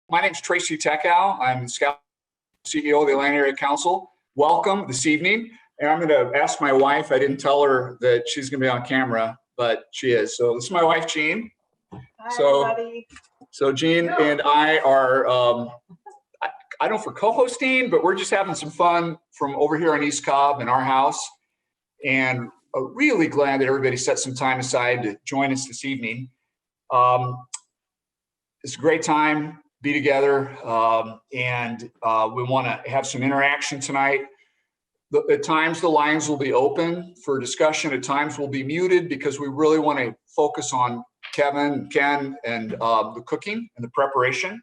My name is Tracy Tekow. I'm Scout CEO of the Atlanta Area Council. Welcome this evening. And I'm going to ask my wife, I didn't tell her that she's going to be on camera, but she is. So this is my wife, Jean. Hi, everybody. So Jean and I are, I don't know if we're co-hosting, but we're just having some fun from over here on East Cobb in our house. And really glad that everybody set some time aside to join us this evening. It's a great time. Be together, and we want to have some interaction tonight. At times the lines will be open for discussion, at times we'll be muted because we really want to focus on Kevin, Ken, and the cooking and the preparation.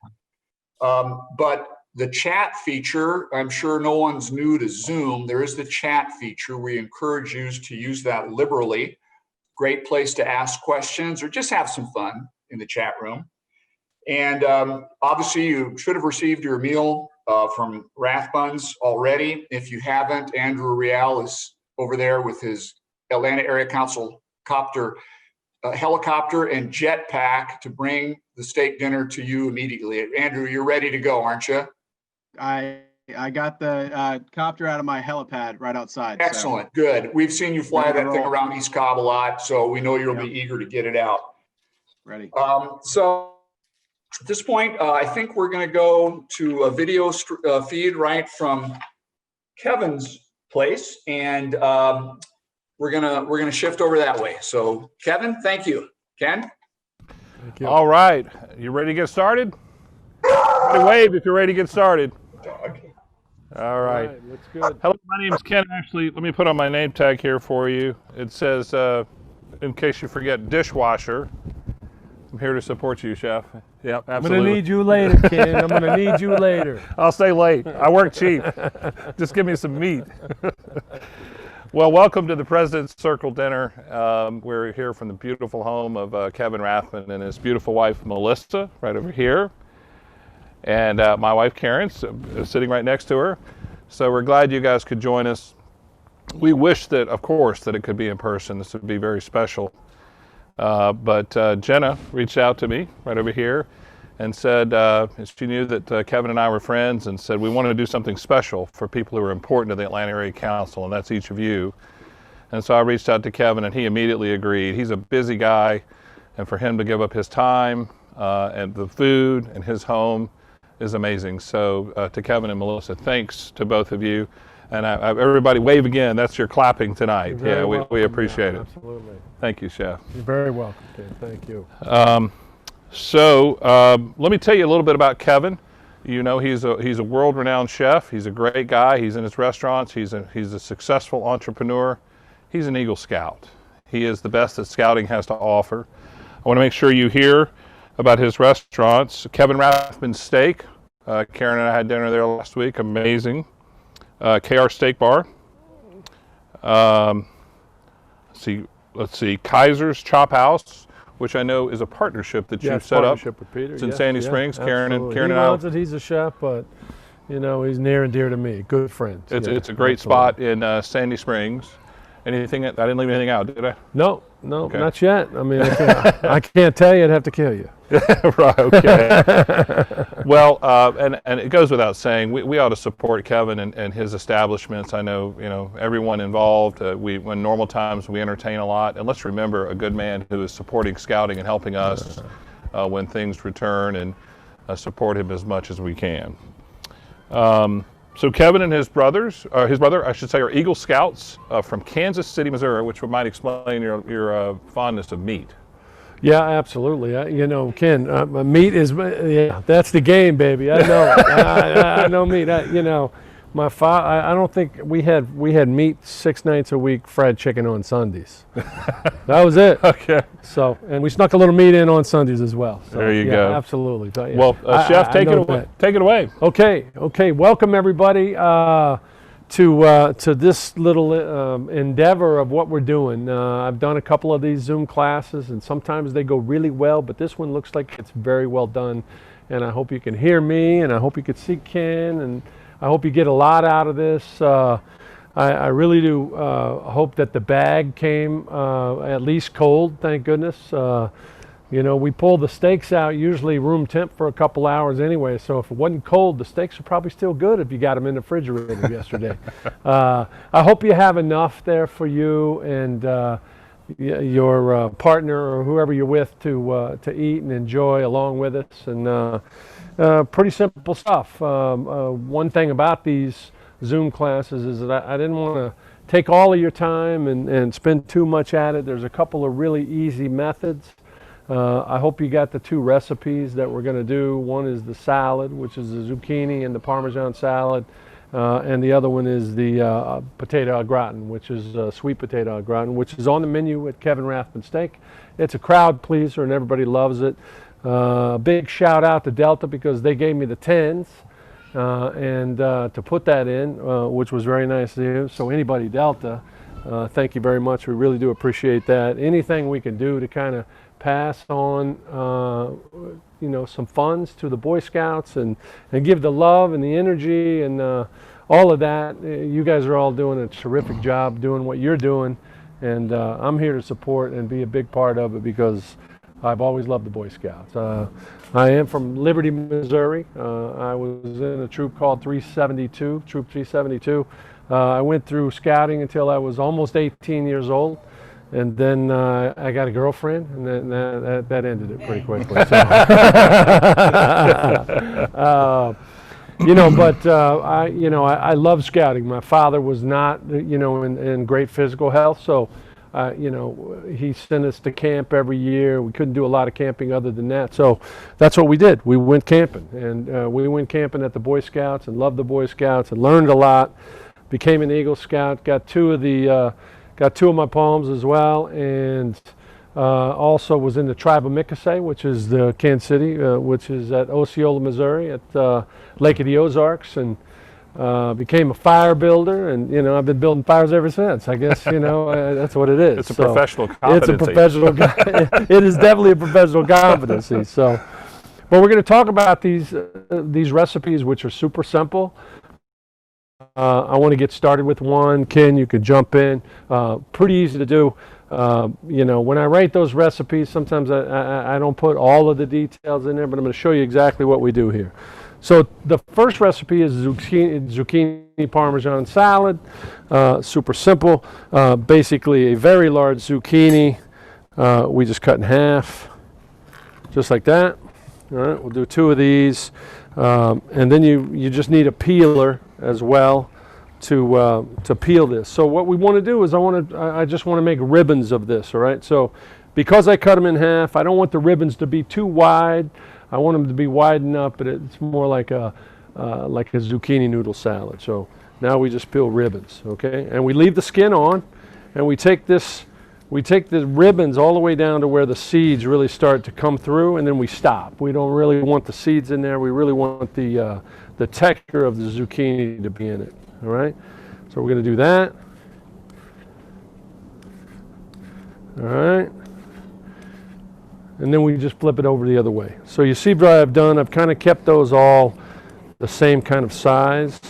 But the chat feature, I'm sure no one's new to Zoom. There is the chat feature. We encourage you to use that liberally. Great place to ask questions or just have some fun in the chat room. And obviously you should have received your meal from Rathbuns already. If you haven't, Andrew Real is over there with his Atlanta Area Council helicopter and jetpack to bring the steak dinner to you immediately. Andrew, you're ready to go, aren't you? I got the copter out of my helipad right outside. Excellent, so. Good. We've seen you fly that thing around East Cobb a lot, so we know you'll be eager to get it out. Ready. So at this point, I think we're going to go to a video feed right from Kevin's place, and we're gonna shift over that way. So, Kevin, thank you. Ken. Thank you. All right, you ready to get started? Wave if you're ready to get started. All right. Looks good. Hello, my name is Ken. Actually, let me put on my name tag here for you. It says, in case you forget, dishwasher. I'm here to support you, Chef. Yep, absolutely. I'm going to need you later, Ken. I'm going to need you later. I'll stay late. I work cheap. Just give me some meat. Well, welcome to the President's Circle Dinner. We're here from the beautiful home of Kevin Rathman and his beautiful wife, Melissa, right over here. And my wife, Karen, sitting right next to her. So we're glad you guys could join us. We wish that, of course, that it could be in person. This would be very special. But Jenna reached out to me right over here and said she knew that Kevin and I were friends and said we wanted to do something special for people who are important to the Atlanta Area Council, and that's each of you. And so I reached out to Kevin and he immediately agreed. He's a busy guy, and for him to give up his time and the food and his home is amazing. So to Kevin and Melissa, thanks to both of you. And everybody wave again. That's your clapping tonight. Yeah, we appreciate it. Absolutely. Thank you, Chef. You're very welcome, Ken. Thank you. Let me tell you a little bit about Kevin. You know, he's a world-renowned chef. He's a great guy. He's in his restaurants. He's a successful entrepreneur. He's an Eagle Scout. He is the best that scouting has to offer. I want to make sure you hear about his restaurants. Kevin Rathman's Steak. Karen and I had dinner there last week. Amazing. KR Steak Bar. Let's see, Kaiser's Chop House, which I know is a partnership that you've set up. With Peter. It's in Sandy Springs. Karen and he wants it. He's a chef, but you know he's near and dear to me. Good friend. It's a great spot in Sandy Springs. Anything? I didn't leave anything out, did I? No, okay. Not yet. I mean, I can't tell you. I'd have to kill you. Right. Okay. Well, and it goes without saying, we ought to support Kevin and his establishments. I know, everyone involved. When normal times we entertain a lot, and let's remember a good man who is supporting scouting and helping us when things return, and support him as much as we can. So Kevin and his brother, I should say, are Eagle Scouts from Kansas City, Missouri, which might explain your fondness of meat. Yeah, absolutely. Ken, meat is, that's the game, baby. I know. I know meat. My father, I don't think we had meat 6 nights a week, fried chicken on Sundays. That was it. Okay. So, and we snuck a little meat in on Sundays as well. So, there you go. Absolutely. So, yeah. Well, Chef, take it away. Take it away. Okay. Welcome everybody to this little endeavor of what we're doing. I've done a couple of these Zoom classes, and sometimes they go really well, but this one looks like it's very well done. And I hope you can hear me, and I hope you can see Ken, and I hope you get a lot out of this. I really do hope that the bag came at least cold, thank goodness. You know, we pull the steaks out usually room temp for a couple hours anyway. So if it wasn't cold, the steaks are probably still good if you got them in the refrigerator yesterday. I hope you have enough there for you and your partner or whoever you're with to eat and enjoy along with us. And pretty simple stuff. One thing about these Zoom classes is that I didn't want to take all of your time and spend too much at it. There's a couple of really easy methods. I hope you got the 2 recipes that we're going to do. One is the salad, which is the zucchini and the Parmesan salad. And the other one is the potato au gratin, which is sweet potato au gratin, which is on the menu at Kevin Rathman Steak. It's a crowd pleaser and everybody loves it. Big shout out to Delta because they gave me the 10s and to put that in, which was very nice of you. So anybody Delta, thank you very much. We really do appreciate that. Anything we can do to kind of pass on, you know, some funds to the Boy Scouts and give the love and the energy and all of that. You guys are all doing a terrific job doing what you're doing, and I'm here to support and be a big part of it because I've always loved the Boy Scouts. I am from Liberty, Missouri. I was in a troop called 372, Troop 372. I went through scouting until I was almost 18 years old. And then I got a girlfriend, and then that ended it pretty quickly. So. You know, but I love scouting. My father was not, you know, in great physical health, so you know, he sent us to camp every year. We couldn't do a lot of camping other than that, so that's what we did. We went camping, and we went camping at the Boy Scouts and loved the Boy Scouts and learned a lot. Became an Eagle Scout. Got 2 of my palms as well, and also was in the tribe of Mickasay, which is the Kansas City, which is at Osceola, Missouri, at Lake of the Ozarks, and became a fire builder, and you know I've been building fires ever since. I guess you know that's what it is. It's a professional competency. It's a professional. It is definitely a professional competency. So, but we're going to talk about these recipes, which are super simple. I want to get started with one. Ken, you could jump in. Pretty easy to do. You know, when I write those recipes, sometimes I don't put all of the details in there, but I'm going to show you exactly what we do here. So the first recipe is zucchini Parmesan salad. Super simple. Basically a very large zucchini. We just cut in half, just like that. All right, we'll do 2 of these. And then you just need a peeler as well to peel this. So what we want to do is I just want to make ribbons of this. All right. So because I cut them in half, I don't want the ribbons to be too wide. I want them to be wide enough, but it's more like a zucchini noodle salad. So now we just peel ribbons. Okay. And we leave the skin on, and we take the ribbons all the way down to where the seeds really start to come through, and then we stop. We don't really want the seeds in there. We really want the texture of the zucchini to be in it. All right, so we're going to do that. All right, and then we just flip it over the other way. So you see what I've done. I've kind of kept those all the same kind of size.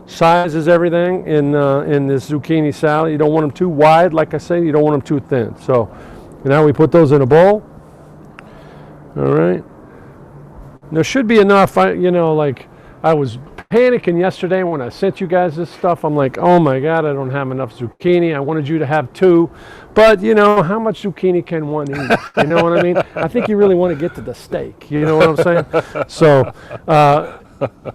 Size is everything in this zucchini salad. You don't want them too wide, like I say. You don't want them too thin. So now we put those in a bowl. All right. There should be enough. I was panicking yesterday when I sent you guys this stuff. I'm like, oh my God, I don't have enough zucchini. I wanted you to have 2. But, you know, how much zucchini can one eat? You know what I mean? I think you really want to get to the steak. You know what I'm saying? So,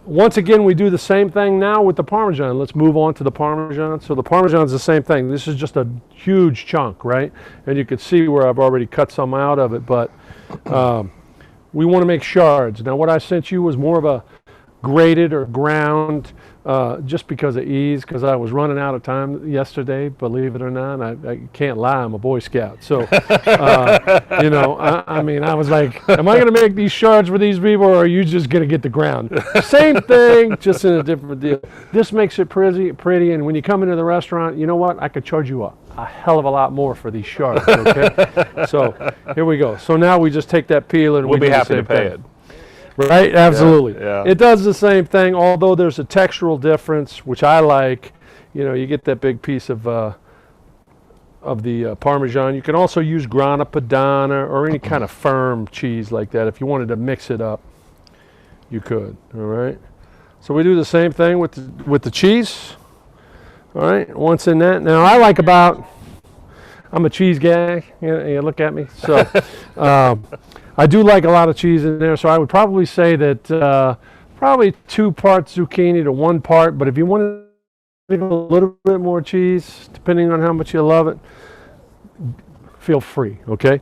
once again, we do the same thing now with the Parmesan. Let's move on to the Parmesan. So the Parmesan is the same thing. This is just a huge chunk, right? And you can see where I've already cut some out of it. But we want to make shards. Now, what I sent you was more of a grated or ground just because of ease, because I was running out of time yesterday, believe it or not. I can't lie, I'm a Boy Scout. So, you know, I mean, I was like, am I going to make these shards for these people, or are you just going to get the ground? Same thing, just in a different deal. This makes it pretty, and when you come into the restaurant, you know what? I could charge you a hell of a lot more for these shards, okay? So, here we go. So now we just take that peeler and We'll we be do the happy to same pay thing. it. Right, absolutely. Yeah. It does the same thing, although there's a textural difference, which I like. You know, you get that big piece of Parmesan. You can also use Grana Padano or any kind of firm cheese like that. If you wanted to mix it up, you could. All right. So we do the same thing with the cheese. All right. Once in that, now I like I'm a cheese guy. You look at me. So I do like a lot of cheese in there. So I would probably say that probably 2 parts zucchini to 1 part. But if you want to a little bit more cheese, depending on how much you love it, feel free, okay?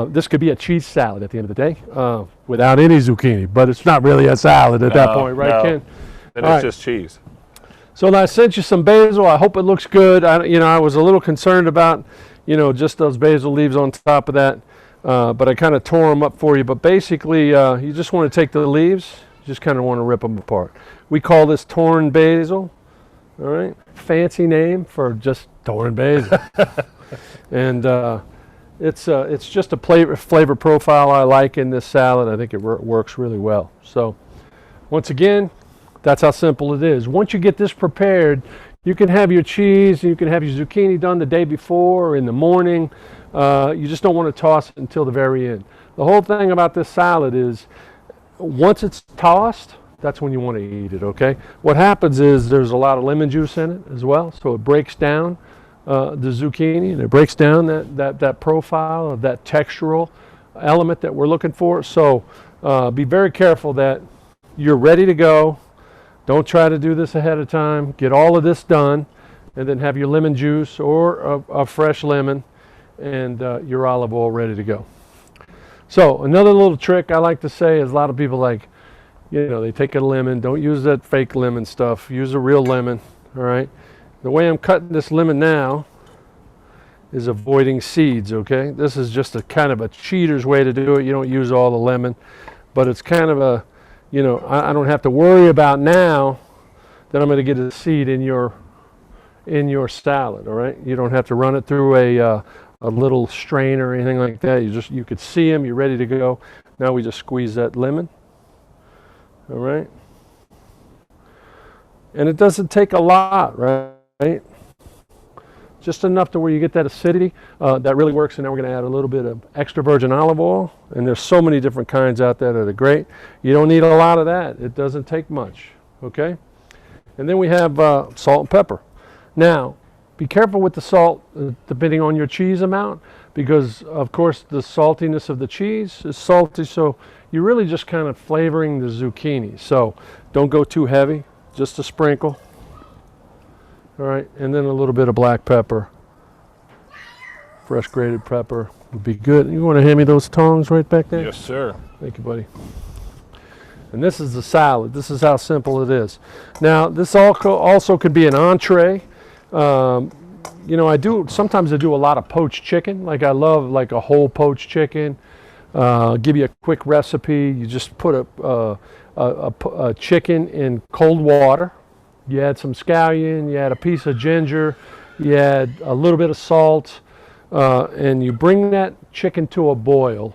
This could be a cheese salad at the end of the day without any zucchini, but it's not really a salad at that point, right, Ken? Then All it's right. just cheese. So I sent you some basil. I hope it looks good. I was a little concerned about, just those basil leaves on top of that, but I kind of tore them up for you. But basically, you just want to take the leaves, you just kind of want to rip them apart. We call this torn basil. All right, fancy name for just torn basil, and it's just a flavor profile I like in this salad. I think it works really well. So, once again, that's how simple it is. Once you get this prepared, you can have your cheese, you can have your zucchini done the day before or in the morning. You just don't want to toss it until the very end. The whole thing about this salad is, once it's tossed, that's when you want to eat it, okay? What happens is there's a lot of lemon juice in it as well, so it breaks down the zucchini, and it breaks down that profile of that textural element that we're looking for. So be very careful that you're ready to go. Don't try to do this ahead of time. Get all of this done, and then have your lemon juice or a fresh lemon and your olive oil ready to go. So another little trick I like to say is, a lot of people they take a lemon. Don't use that fake lemon stuff. Use a real lemon, all right? The way I'm cutting this lemon now is avoiding seeds, okay? This is just a kind of a cheater's way to do it. You don't use all the lemon, but it's kind of a, I don't have to worry about now that I'm going to get a seed in your salad, all right? You don't have to run it through a little strainer or anything like that. You could see them. You're ready to go. Now we just squeeze that lemon. All right, and it doesn't take a lot, right? Just enough to where you get that acidity. That really works. And now we're going to add a little bit of extra virgin olive oil. And there's so many different kinds out there that are great. You don't need a lot of that. It doesn't take much, okay? And then we have salt and pepper. Now, be careful with the salt, depending on your cheese amount, because of course the saltiness of the cheese is salty, so you're really just kind of flavoring the zucchini. So don't go too heavy, just a sprinkle. All right, and then a little bit of black pepper. Fresh grated pepper would be good. You want to hand me those tongs right back there? Yes, sir. Thank you, buddy. And this is the salad. This is how simple it is. Now, this also could be an entree. Sometimes I do a lot of poached chicken. Like, I love like a whole poached chicken. Give you a quick recipe. You just put a chicken in cold water. You add some scallion, you add a piece of ginger, you add a little bit of salt, and you bring that chicken to a boil.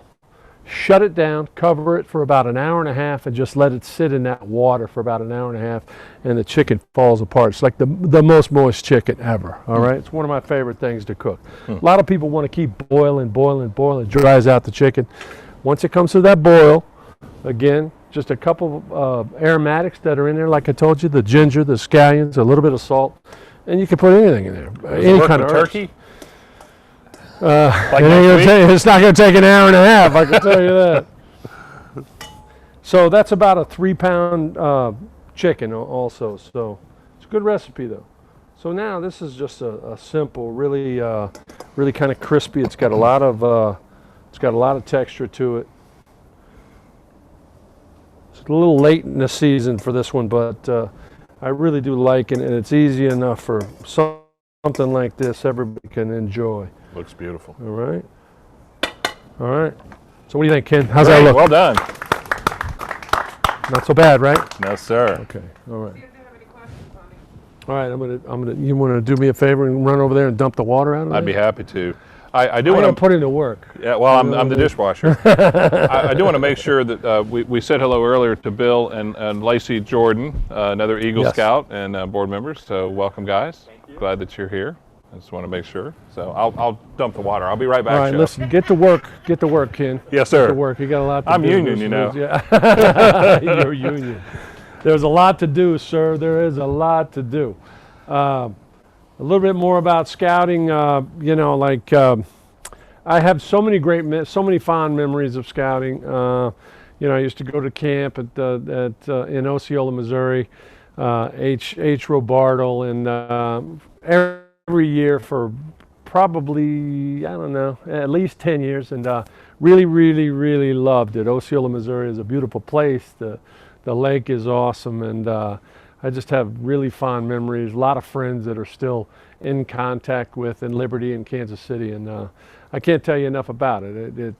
Shut it down, cover it for about an hour and a half, and just let it sit in that water for about an hour and a half, and the chicken falls apart. It's like the most moist chicken ever, all right? It's one of my favorite things to cook. A lot of people want to keep boiling. It dries out the chicken. Once it comes to that boil, again, just a couple of aromatics that are in there, like I told you, the ginger, the scallions, a little bit of salt, and you can put anything in there. Any kind of turkey? It's not going to take an hour and a half, I can tell you that. So that's about a 3-pound chicken also. So it's a good recipe though. So now this is just a simple, really kind of crispy. It's got a lot of texture to it. It's a little late in the season for this one, but I really do like it, and it's easy enough for something like this everybody can enjoy. Looks beautiful. All right. All right. So what do you think, Ken? How's that look? Well done. Not so bad, right? No, sir. Okay. All right. All right. I'm gonna. You want to do me a favor and run over there and dump the water out of I'd be there? happy to. I do I want don't to put in the work. Yeah, well, I'm the dishwasher. I do want to make sure that we said hello earlier to Bill and Lacey Jordan, another Eagle Yes. Scout and board members. So welcome, guys. Glad that you're here. I just want to make sure. So I'll dump the water. I'll be right back, All right, Chef. listen, get to work. Get to work, Ken. Yes, Get sir. to work. You got a lot to I'm do. union, you know. Yeah. You're union. There's a lot to do, sir. There is a lot to do. A little bit more about scouting. I have so many fond memories of scouting. I used to go to camp in Osceola, Missouri. H. Robartle, and every year for probably, I don't know, at least 10 years, and really, really, really loved it. Osceola, Missouri is a beautiful place. The lake is awesome, and I just have really fond memories. A lot of friends that are still in contact with in Liberty and Kansas City, and I can't tell you enough about it. It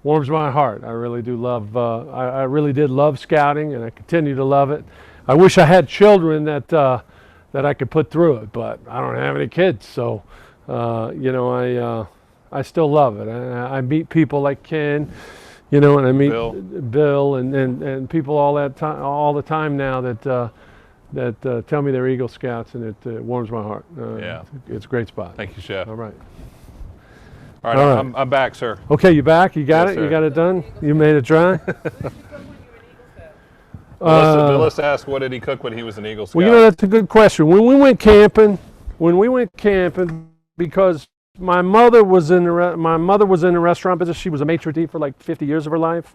warms my heart. I really do love, I really did love scouting, and I continue to love it. I wish I had children that I could put through it, but I don't have any kids, so I still love it. I meet people like Ken, and I meet Bill and people all the time now that tell me they're Eagle Scouts, and it warms my heart. Yeah. It's a great spot. Thank you, Chef. All right. All right, All right. I'm back, sir. Okay, you back? You got Yes, it? You sir. got it done? You made it dry? Melissa asked, what did he cook when he was an Eagle Scout? Well, that's a good question. When we went camping, because my mother was in the restaurant business. She was a maitre d' for like 50 years of her life.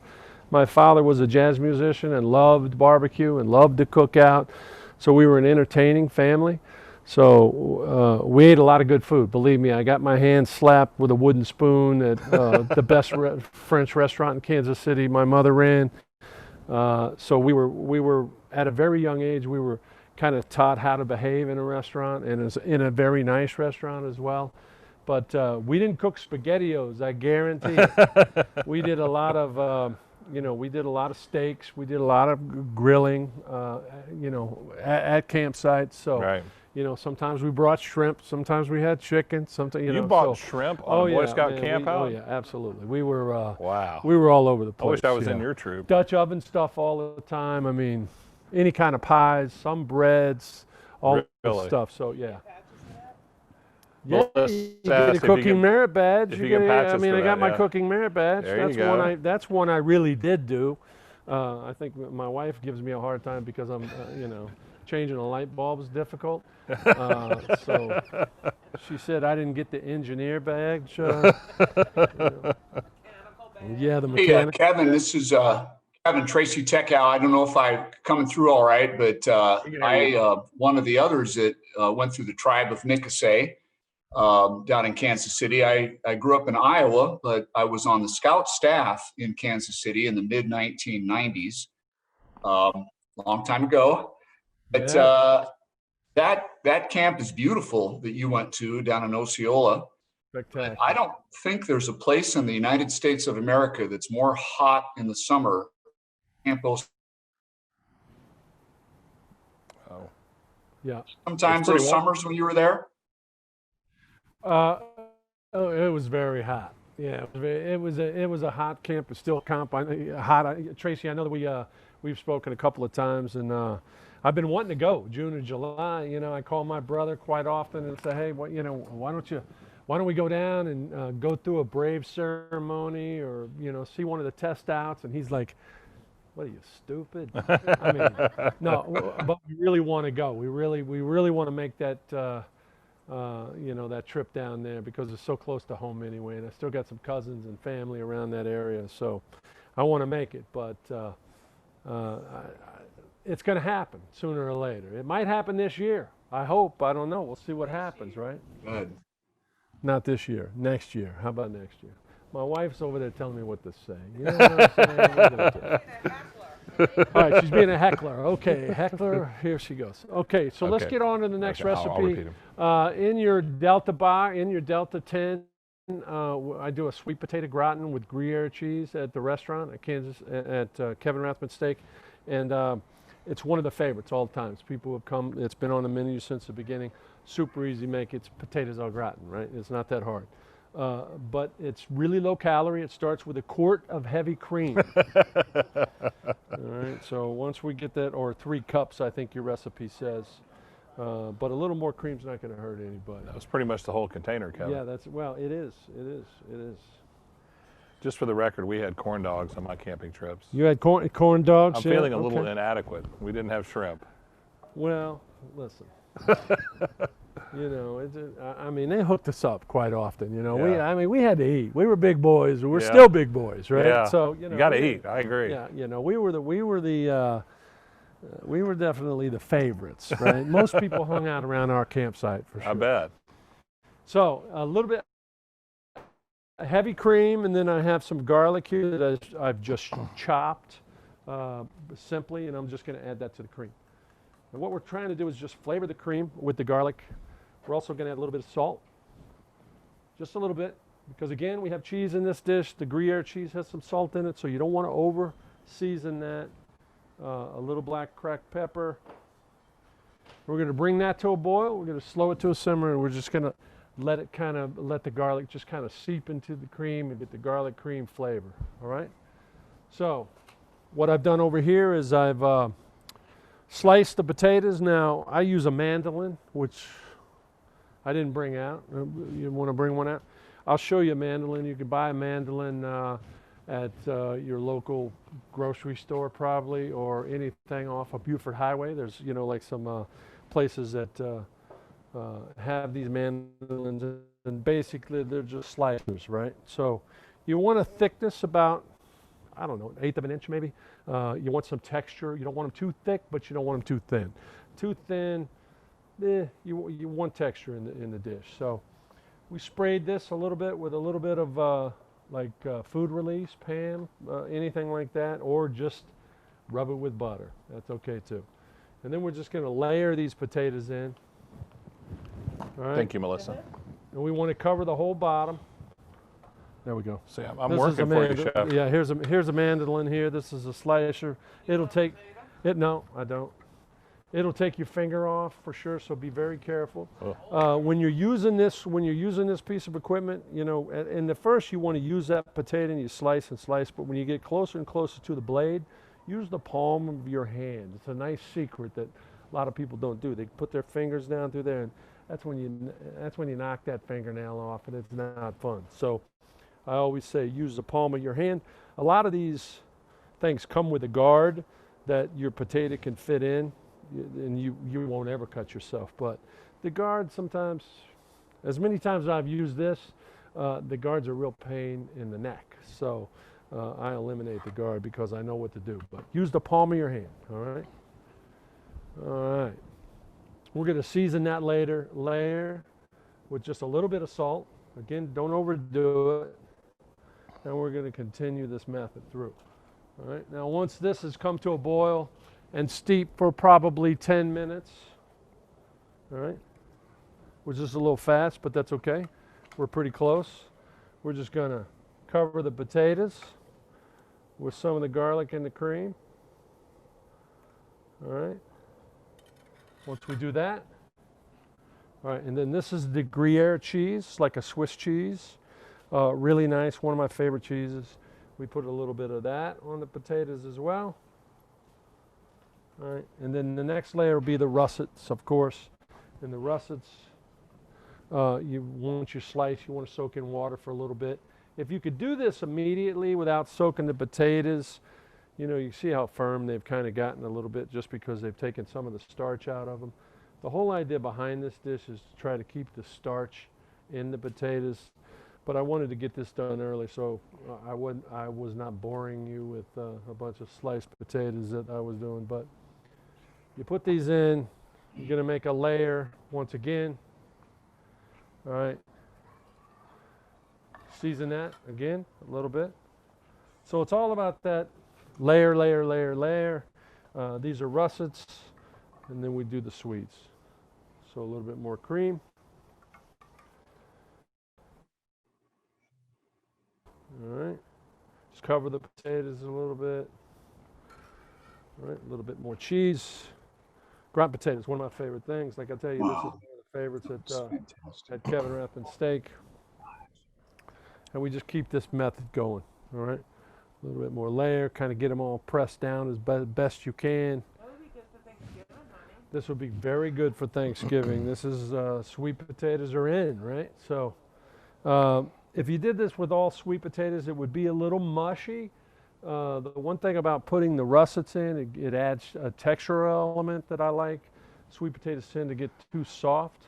My father was a jazz musician and loved barbecue and loved to cook out. So we were an entertaining family. So we ate a lot of good food. Believe me, I got my hand slapped with a wooden spoon at the best French restaurant in Kansas City my mother ran. So we were at a very young age, we were kind of taught how to behave in a restaurant, and in a very nice restaurant as well. But we didn't cook SpaghettiOs, I guarantee you. We did a lot of, we did a lot of steaks. We did a lot of grilling, at campsites. So, Right. Sometimes we brought shrimp. Sometimes we had chicken. Sometimes, You bought shrimp on a Boy Scout camp out? Oh yeah, absolutely. We were. Wow. We were all over the I place. wish I was in yeah. your troop. Dutch oven stuff all the time. I mean, any kind of pies, some breads, all the Really? stuff. So yeah. Well, Yeah, let's you ask get a if you cooking can- merit badge. if You you can get patch I us mean, for I got that, my yeah. cooking merit badge. There you That's go. That's one I really did do. I think my wife gives me a hard time because I'm, changing a light bulb is difficult. So she said I didn't get the engineer badge. Yeah, the Hey, mechanic. Kevin, this is Kevin Tracy Tech Out. I don't know if I'm coming through all right, but one of the others that went through the tribe of Nipissay down in Kansas City. I grew up in Iowa, but I was on the scout staff in Kansas City in the mid 1990s, long time ago. But that camp is beautiful that you went to down in Osceola. Spectacular. I don't think there's a place in the United States of America that's more hot in the summer. Camp Osceola. Oh. Yeah. Sometimes pretty those warm. summers when you were there. It was very hot. Yeah, it was a hot camp. It's still hot. Tracy, I know that we've spoken a couple of times, and I've been wanting to go June or July. I call my brother quite often and say, hey, why don't we go down and go through a brave ceremony, or see one of the test outs? And he's like, what are you, stupid? I mean, no, but we really want to go. We really want to make that. That trip down there because it's so close to home anyway, and I still got some cousins and family around that area, so I want to make it. But it's going to happen sooner or later. It might happen this year. I hope. I don't know. We'll see what happens, right? Good. Not this year. Next year. How about next year? My wife's over there telling me what to say. You know what I'm saying? What are you gonna do? All right, she's being a heckler. Okay, heckler, here she goes. Okay, so let's Okay. get on to the next Okay, I'll recipe. repeat 'em. In your Delta bar, in your Delta 10, I do a sweet potato gratin with Gruyere cheese at the restaurant at Kevin Rathman's Steak. And it's one of the favorites all the times. People have come, it's been on the menu since the beginning. Super easy to make. It's potatoes au gratin, right? It's not that hard. But it's really low calorie. It starts with a quart of heavy cream. All right, so once we get that, or 3 cups, I think your recipe says. But a little more cream's not going to hurt anybody. That was pretty much the whole container, Kevin. Yeah, well, it is. Just for the record, we had corn dogs on my camping trips. You had corn dogs? I'm yeah? feeling a little Okay. inadequate. We didn't have shrimp. Well, listen. I mean, they hooked us up quite often. Yeah. We had to eat. We were big boys. We're Yeah. still big boys, right? Yeah. So You got to eat. I agree. Yeah, we were definitely the favorites, right? Most people hung out around our campsite for sure. I bet. So a little bit heavy cream, and then I have some garlic here that I've just chopped simply, and I'm just going to add that to the cream. And what we're trying to do is just flavor the cream with the garlic. We're also going to add a little bit of salt, just a little bit, because again, we have cheese in this dish. The Gruyere cheese has some salt in it, so you don't want to over season that. A little black cracked pepper. We're going to bring that to a boil. We're going to slow it to a simmer, and we're just going to let the garlic just kind of seep into the cream and get the garlic cream flavor. All right. So what I've done over here is I've sliced the potatoes. Now I use a mandolin, which I didn't bring out. You want to bring one out? I'll show you a mandolin. You can buy a mandolin at your local grocery store probably, or anything off of Buford Highway. There's like some places that have these mandolins, and basically they're just slicers, right? So you want a thickness about, I don't know, 1/8 of an inch maybe. You want some texture. You don't want them too thick, but you don't want them too thin. Too thin, you want texture in the dish. So we sprayed this a little bit with a little bit of food release, Pam, anything like that, or just rub it with butter. That's okay too. And then we're just going to layer these potatoes in. All right. Thank you, Melissa. And we want to cover the whole bottom. There we go. See, I'm This is working for you, Chef. Yeah, here's a mandolin here. This is a slicer. It'll take it. No, I don't. It'll take your finger off for sure. So be very careful when you're using this. When you're using this piece of equipment, in the first you want to use that potato and you slice and slice. But when you get closer and closer to the blade, use the palm of your hand. It's a nice secret that a lot of people don't do. They put their fingers down through there, and that's when you knock that fingernail off, and it's not fun. So I always say use the palm of your hand. A lot of these things come with a guard that your potato can fit in, and you won't ever cut yourself. But the guard sometimes, as many times as I've used this, the guard's a real pain in the neck. So I eliminate the guard because I know what to do. But use the palm of your hand, all right? All right. We're going to season that layer with just a little bit of salt. Again, don't overdo it. And we're going to continue this method through. All right. Now, once this has come to a boil and steep for probably 10 minutes, all right, which is a little fast, but that's okay. We're pretty close. We're just going to cover the potatoes with some of the garlic and the cream. All right. Once we do that, all right, and then this is the Gruyere cheese, like a Swiss cheese. Really nice, one of my favorite cheeses. We put a little bit of that on the potatoes as well. All right, and then the next layer will be the russets, of course. And the russets, once you slice, you want to soak in water for a little bit. If you could do this immediately without soaking the potatoes, you see how firm they've kind of gotten a little bit just because they've taken some of the starch out of them. The whole idea behind this dish is to try to keep the starch in the potatoes. But I wanted to get this done early, so I was not boring you with a bunch of sliced potatoes that I was doing. But you put these in, you're going to make a layer once again. All right. Season that again a little bit. So it's all about that layer, layer, layer, layer. These are russets, and then we do the sweets. So a little bit more cream. All right. Just cover the potatoes a little bit. All right, a little bit more cheese. Ground potatoes, one of my favorite things. Like I tell you, this is one of the favorites at Kevin Rapp and Steak. And we just keep this method going. All right. A little bit more layer, kind of get them all pressed down as best you can. That would be good for Thanksgiving, honey. This would be very good for Thanksgiving. This is sweet potatoes are in, right? So if you did this with all sweet potatoes, it would be a little mushy. The one thing about putting the russets in, it adds a texture element that I like. Sweet potatoes tend to get too soft.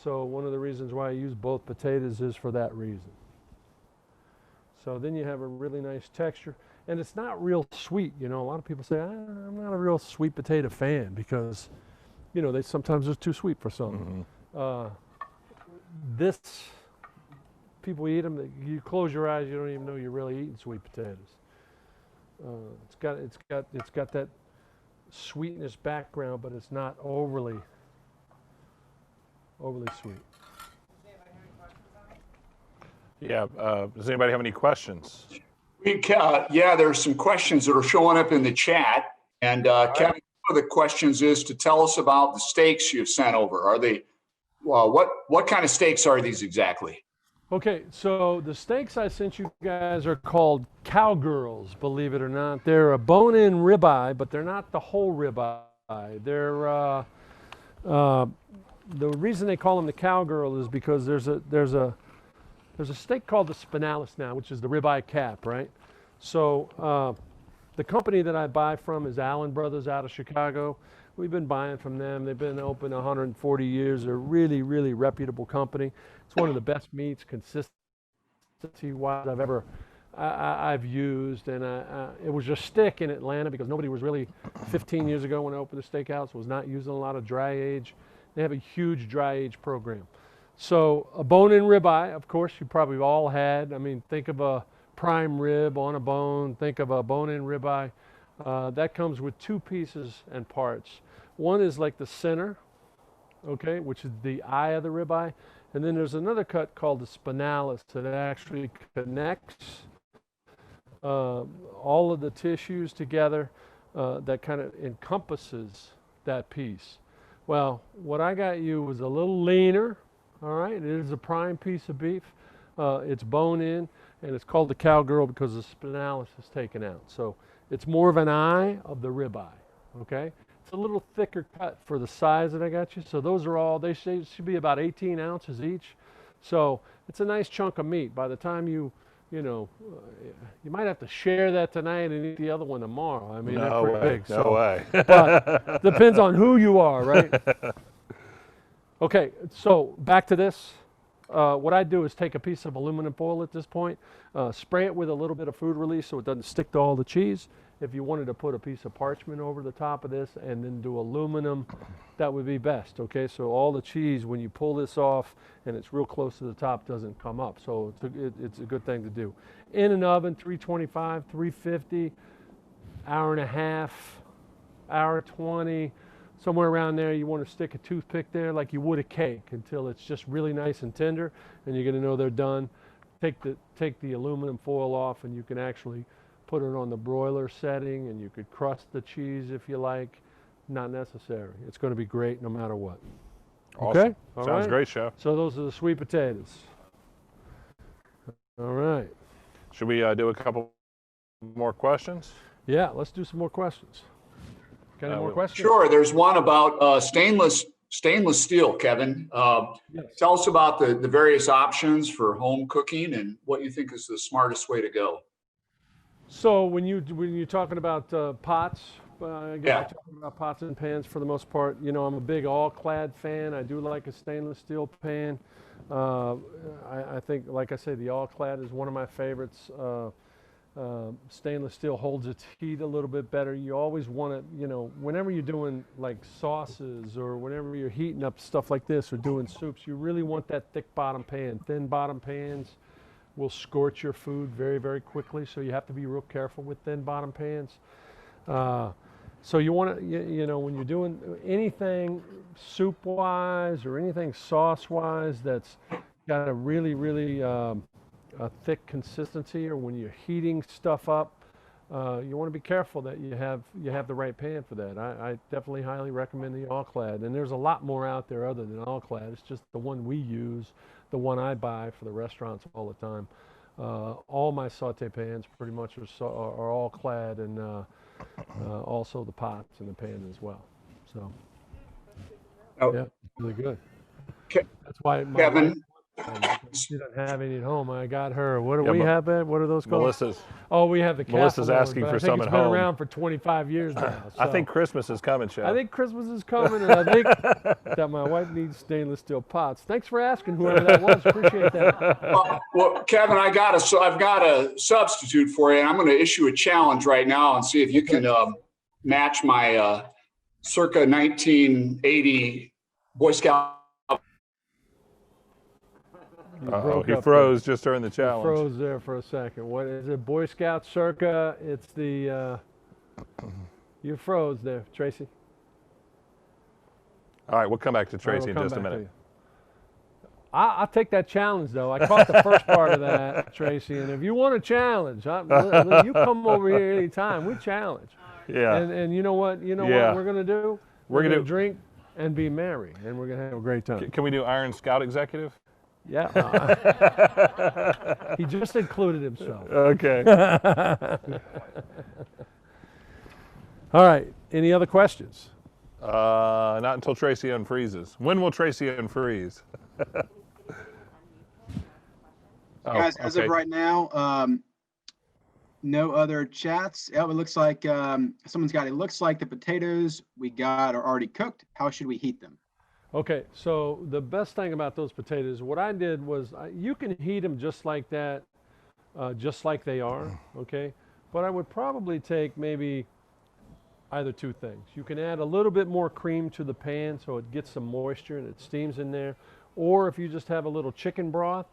So one of the reasons why I use both potatoes is for that reason. So then you have a really nice texture. And it's not real sweet. You know, a lot of people say, I'm not a real sweet potato fan because, you know, they sometimes are too sweet for some. This, people eat them, you close your eyes, you don't even know you're really eating sweet potatoes. It's got that sweetness background, but it's not overly sweet. Yeah. Does anybody have any questions? Yeah, there's some questions that are showing up in the chat. And Kevin, one of the questions is to tell us about the steaks you've sent over. Are they, what kind of steaks are these exactly? Okay, so the steaks I sent you guys are called cowgirls, believe it or not. They're a bone-in ribeye, but they're not the whole ribeye. They're the reason they call them the cowgirl is because there's a steak called the spinalis now, which is the ribeye cap, right? So the company that I buy from is Allen Brothers out of Chicago. We've been buying from them. They've been open 140 years. They're a really, really reputable company. It's one of the best meats, consistency-wise, I've used. And it was just stick in Atlanta because nobody was really, 15 years ago when I opened the steakhouse, was not using a lot of dry age. They have a huge dry age program. So a bone-in ribeye, of course, you probably all had. I mean, think of a prime rib on a bone. Think of a bone-in ribeye. That comes with two pieces and parts. One is like the center, okay, which is the eye of the ribeye. And then there's another cut called the spinalis that actually connects all of the tissues together that kind of encompasses that piece. Well, what I got you was a little leaner, all right? It is a prime piece of beef. It's bone in, and it's called the cowgirl because the spinalis is taken out. So it's more of an eye of the ribeye, okay? It's a little thicker cut for the size that I got you. So those are all, they should be about 18 ounces each. So it's a nice chunk of meat. By the time you might have to share that tonight and eat the other one tomorrow. I mean, No they're pretty way. big. No way. But depends on who you are, right? Okay, so back to this. What I do is take a piece of aluminum foil at this point, spray it with a little bit of food release so it doesn't stick to all the cheese. If you wanted to put a piece of parchment over the top of this and then do aluminum, that would be best, okay? So all the cheese, when you pull this off and it's real close to the top, doesn't come up. So it's a good thing to do. In an oven, 325, 350, hour and a half, hour 20, somewhere around there. You want to stick a toothpick there like you would a cake until it's just really nice and tender, and you're going to know they're done. Take the aluminum foil off, and you can actually put it on the broiler setting, and you could crust the cheese if you like. Not necessary. It's going to be great no matter what. Awesome. Okay? All Sounds right? great, Chef. So those are the sweet potatoes. All right. Should we do a couple more questions? Yeah, let's do some more questions. Got any more questions? Sure. There's one about stainless steel, Kevin. Yes. Tell us about the various options for home cooking and what you think is the smartest way to go. So when you're talking about pots, I guess Yeah. you're talking about pots and pans for the most part. You know, I'm a big all-clad fan. I do like a stainless steel pan. I think, like I say, the all-clad is one of my favorites. Stainless steel holds its heat a little bit better. You always want to, you know, whenever you're doing like sauces or whenever you're heating up stuff like this or doing soups, you really want that thick bottom pan. Thin bottom pans will scorch your food very, very quickly. So you have to be real careful with thin bottom pans. So you want to, you know, when you're doing anything soup-wise or anything sauce-wise that's got a really, really a thick consistency, or when you're heating stuff up, you want to be careful that you have the right pan for that. I definitely highly recommend the all-clad, and there's a lot more out there other than all-clad. It's just the one we use, the one I buy for the restaurants all the time. All my saute pans pretty much are all-clad, and also the pots and the pan as well. So Oh, Yeah, really good. Ke- That's why my Kevin, wife, she doesn't have any at home. I got her. What do Yeah, we have, Ed? What are those called? Melissa's. Oh, we have the Melissa's Castle asking but for I think some it's at been home. around for 25 years now. I so think Christmas is coming, Chef. I think Christmas is coming, and I think that my wife needs stainless steel pots. Thanks for asking, whoever that was. Appreciate that. well, Kevin, I've got a substitute for you, and I'm going to issue a challenge right now and see if you can match my circa 1980 Boy Scout. You Uh-oh, broke he up froze just during the there. You challenge. froze there for a second. What is it? Boy Scout circa? It's the. You froze there, Tracy. All right, we'll come back to All right, Tracy we'll in come just a back to minute. you. I'll take that challenge, though. I caught the first part of that, Tracy. And if you want a challenge, you come over here anytime. We challenge. Yeah. And you know what? You know Yeah. what we're gonna do? We're gonna drink and be merry, and we're gonna have a great time. Can we do Iron Scout Executive? Yeah. He just included himself. Okay. All right. Any other questions? Not until Tracy unfreezes. When will Tracy unfreeze? Guys, as of right now, no other chats. Oh, it looks like someone's got. It looks like the potatoes we got are already cooked. How should we heat them? Okay, so the best thing about those potatoes, what I did was, you can heat them just like that, just like they are, okay? But I would probably take maybe either two things. You can add a little bit more cream to the pan so it gets some moisture and it steams in there. Or if you just have a little chicken broth,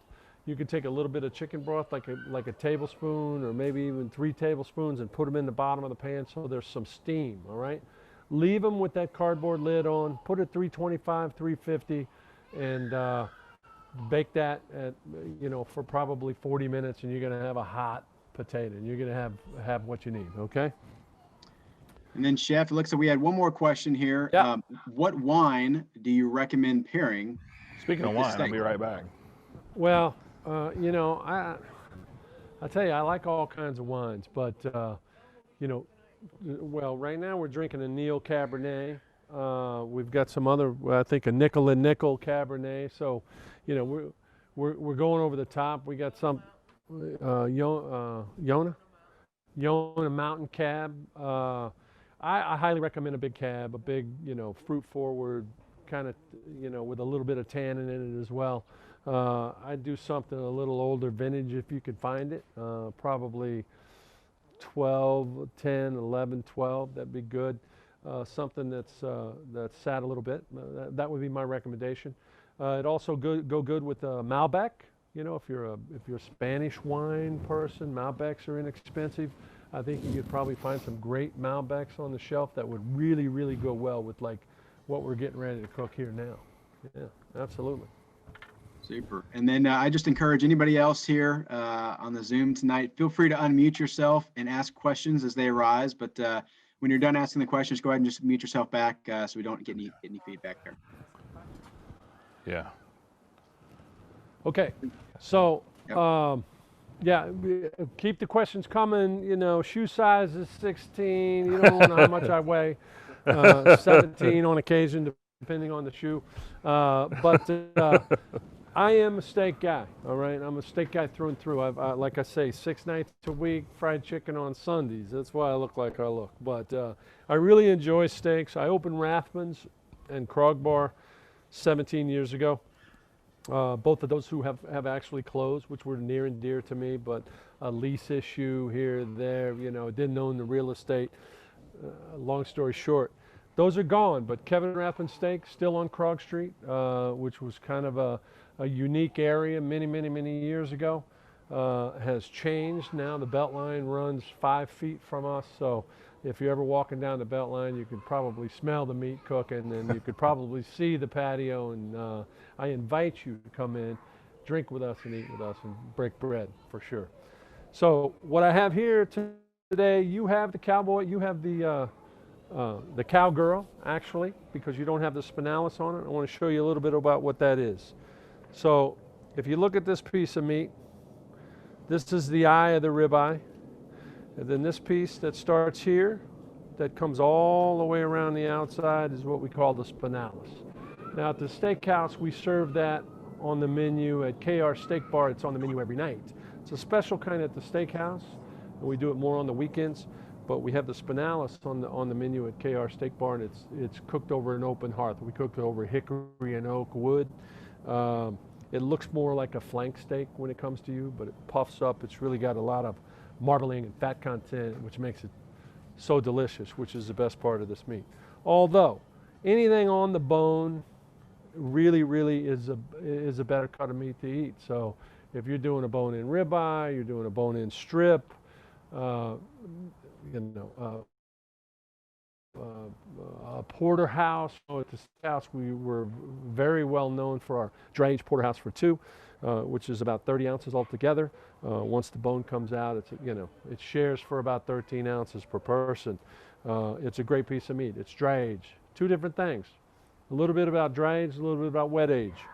you can take a little bit of chicken broth, like a tablespoon or maybe even 3 tablespoons, and put them in the bottom of the pan so there's some steam, all right? Leave them with that cardboard lid on, put it 325, 350, and bake that at, for probably 40 minutes, and you're gonna have a hot potato, and you're gonna have what you need, okay? And then, Chef, it looks like we had one more question here. Yeah. What wine do you recommend pairing? Speaking of With the wine, I'll steak. be right back. Well, I tell you, I like all kinds of wines, but well, right now we're drinking a Neal Cabernet. We've got some other, I think, a Nickel and Nickel Cabernet. So, we're going over the top. We got some Yona Mountain Cab. I highly recommend a big cab, a big, fruit forward kind of, with a little bit of tannin in it as well. I'd do something a little older vintage if you could find it. Probably 12, 10, 11, 12, that'd be good. Something that's sat a little bit, that would be my recommendation. It also go good with Malbec. If you're a Spanish wine person, Malbecs are inexpensive. I think you could probably find some great Malbecs on the shelf that would really, really go well with like what we're getting ready to cook here now. Yeah, absolutely. Super. And then I just encourage anybody else here on the Zoom tonight, feel free to unmute yourself and ask questions as they arise. But when you're done asking the questions, go ahead and just mute yourself back so we don't get any feedback there. Yeah. Okay, so Yep. yeah, keep the questions coming. Shoe size is 16. You don't know how much I weigh. 17 on occasion, depending on the shoe. But I am a steak guy. All right, I'm a steak guy through and through. Like I say, 6 nights a week, fried chicken on Sundays. That's why I look like I look. But I really enjoy steaks. I opened Rathman's and Krog Bar 17 years ago. Both of those who have actually closed, which were near and dear to me, but a lease issue here, there, didn't own the real estate. Long story short, those are gone, but Kevin Rathman Steak still on Krog Street, which was kind of a unique area many years ago, has changed. Now the Beltline runs 5 feet from us, so if you're ever walking down the Beltline, you could probably smell the meat cooking, and you could probably see the patio. And I invite you to come in, drink with us, and eat with us, and break bread for sure. So what I have here today, you have the cowboy, you have the cowgirl, actually, because you don't have the spinalis on it. I want to show you a little bit about what that is. So if you look at this piece of meat, this is the eye of the ribeye. And then this piece that starts here, that comes all the way around the outside, is what we call the spinalis. Now at the steakhouse, we serve that on the menu. At KR Steak Bar, it's on the menu every night. It's a special kind at the steakhouse, and we do it more on the weekends. But we have the spinalis on the menu at KR Steak Bar, and it's cooked over an open hearth. We cook it over hickory and oak wood. It looks more like a flank steak when it comes to you, but it puffs up. It's really got a lot of marbling and fat content, which makes it so delicious, which is the best part of this meat. Although anything on the bone really is a better cut of meat to eat. So if you're doing a bone-in ribeye, you're doing a bone-in strip, a porterhouse. At the house, we were very well known for our dry-aged porterhouse for two, which is about 30 ounces altogether. Once the bone comes out, it shares for about 13 ounces per person. It's a great piece of meat. It's dry-aged. Two different things. A little bit about dry-aged, a little bit about wet-aged.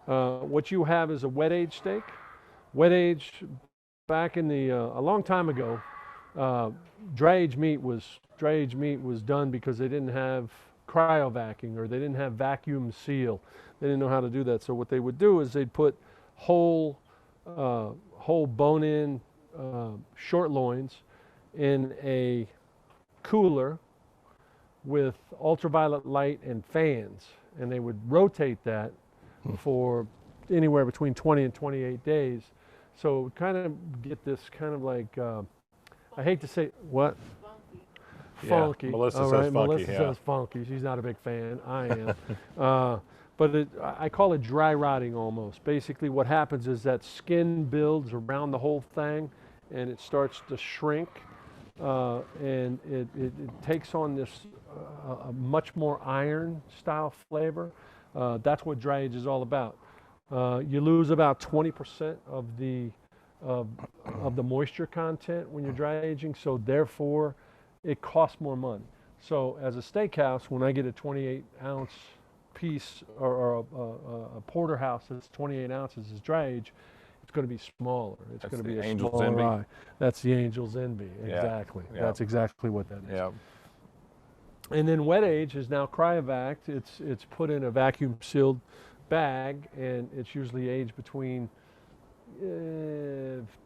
What you have is a wet-aged steak. Wet-aged, back in a long time ago, dry-aged meat was done because they didn't have cryovacuum, or they didn't have vacuum seal. They didn't know how to do that. So what they would do is they'd put whole bone-in short loins in a cooler with ultraviolet light and fans, and they would rotate that for anywhere between 20 and 28 days. So it would kind of get this kind of like, I hate to say, what? Funky. Yeah, Melissa All says right, funky. Melissa says funky. She's not a big fan. I am. But I call it dry rotting almost. Basically what happens is that skin builds around the whole thing, and it starts to shrink, and it takes on this a much more iron style flavor. That's what dry age is all about. You lose about 20% of the moisture content when you're dry aging, so therefore it costs more money. So as a steakhouse, when I get a 28-ounce piece or a porterhouse that's 28 ounces is dry age, it's going to be smaller. It's going to be a Angel's smaller envy. eye. That's the angel's envy. Yeah. Exactly. Yeah. That's exactly what that is. Yeah. And then wet age is now cryovac. It's put in a vacuum sealed bag, and it's usually aged between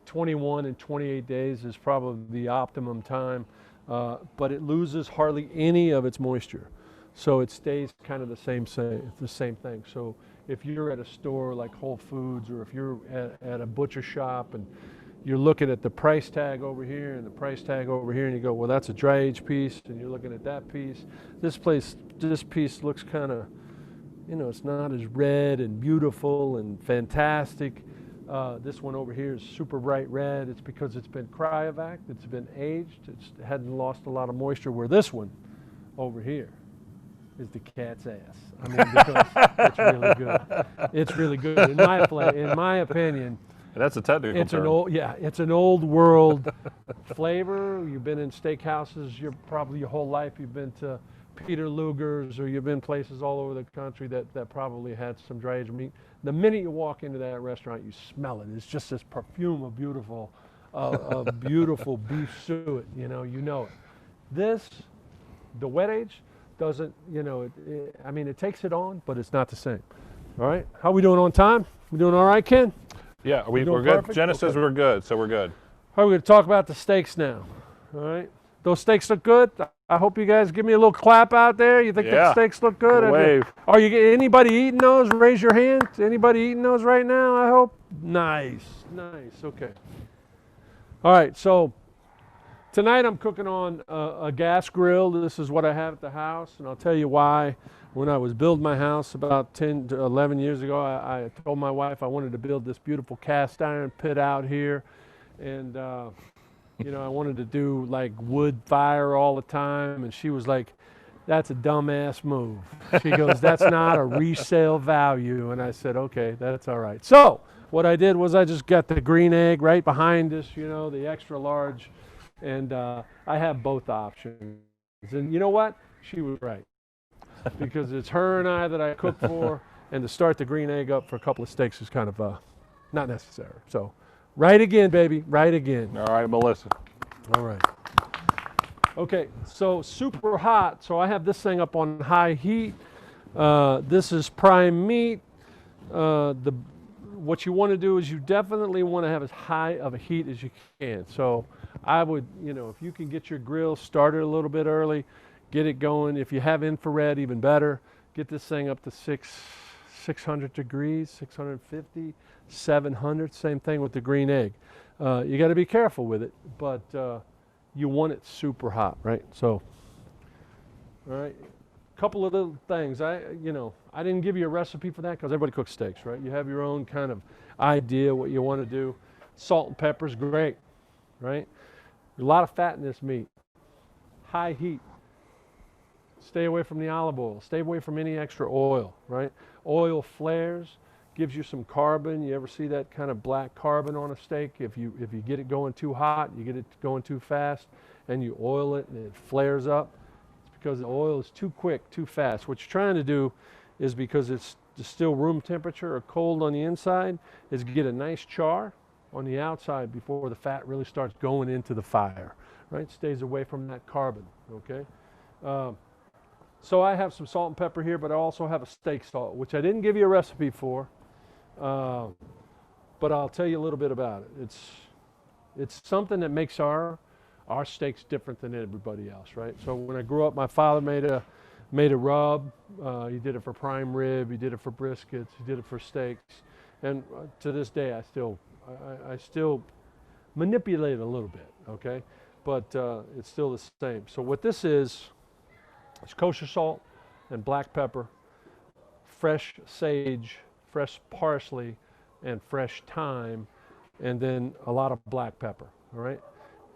21 and 28 days is probably the optimum time, but it loses hardly any of its moisture. So it stays kind of the same thing. So if you're at a store like Whole Foods, or if you're at a butcher shop and you're looking at the price tag over here and the price tag over here, and you go, well, that's a dry age piece, and you're looking at that piece. This piece looks kind of, it's not as red and beautiful and fantastic. This one over here is super bright red. It's because it's been cryovac, it's been aged, it hadn't lost a lot of moisture, where this one over here is the cat's ass. I mean, because it's really good. It's really good. In my opinion, That's a technical it's term. it's an old world flavor. You've been in steakhouses, probably your whole life you've been to Peter Luger's, or you've been places all over the country that probably had some dry aged meat. The minute you walk into that restaurant, you smell it. It's just this perfume of beautiful beef suet. You know it. This, the wet age, doesn't. It takes it on, but it's not the same. All right. How we doing on time? We doing all right, Ken? Yeah, we're doing good. perfect? Jenna says Okay. we're good, so we're good. All right, we're going to talk about the steaks now. All right. Those steaks look good. I hope you guys give me a little clap out there. You think Yeah. the steaks look good? Good wave. Are you anybody eating those? Raise your hand. Anybody eating those right now, I hope? Nice. Okay. All right, so tonight I'm cooking on a gas grill. This is what I have at the house, and I'll tell you why. When I was building my house about 10 to 11 years ago, I told my wife I wanted to build this beautiful cast iron pit out here, and I wanted to do like wood fire all the time, and she was like, "That's a dumbass move." She goes, "That's not a resale value," and I said, "Okay, that's all right." So what I did was I just got the green egg right behind us, the extra large, and I have both options. And you know what? She was right, because it's her and I that I cook for, and to start the green egg up for a couple of steaks is kind of not necessary. So right again, baby, right again. All right, Melissa. All right. Okay, so super hot. So I have this thing up on high heat. This is prime meat. What you want to do is you definitely want to have as high of a heat as you can. So I would, if you can get your grill started a little bit early, get it going. If you have infrared, even better. Get this thing up to 600 degrees, 650, 700. Same thing with the green egg. You got to be careful with it, but you want it super hot, right? So, all right. Couple of little things. I didn't give you a recipe for that because everybody cooks steaks, right? You have your own kind of idea what you want to do. Salt and pepper is great, right? A lot of fat in this meat. High heat. Stay away from the olive oil. Stay away from any extra oil, right? Oil flares, gives you some carbon. You ever see that kind of black carbon on a steak? If you get it going too hot, you get it going too fast, and you oil it and it flares up. Because the oil is too quick, too fast. What you're trying to do is, because it's still room temperature or cold on the inside, is get a nice char on the outside before the fat really starts going into the fire, right? Stays away from that carbon, okay? So I have some salt and pepper here, but I also have a steak salt, which I didn't give you a recipe for, but I'll tell you a little bit about it. It's something that makes our steak's different than everybody else, right? So when I grew up, my father made a rub. He did it for prime rib. He did it for briskets. He did it for steaks. And to this day, I still manipulate it a little bit, okay? But it's still the same. So what this is kosher salt and black pepper, fresh sage, fresh parsley, and fresh thyme, and then a lot of black pepper, all right?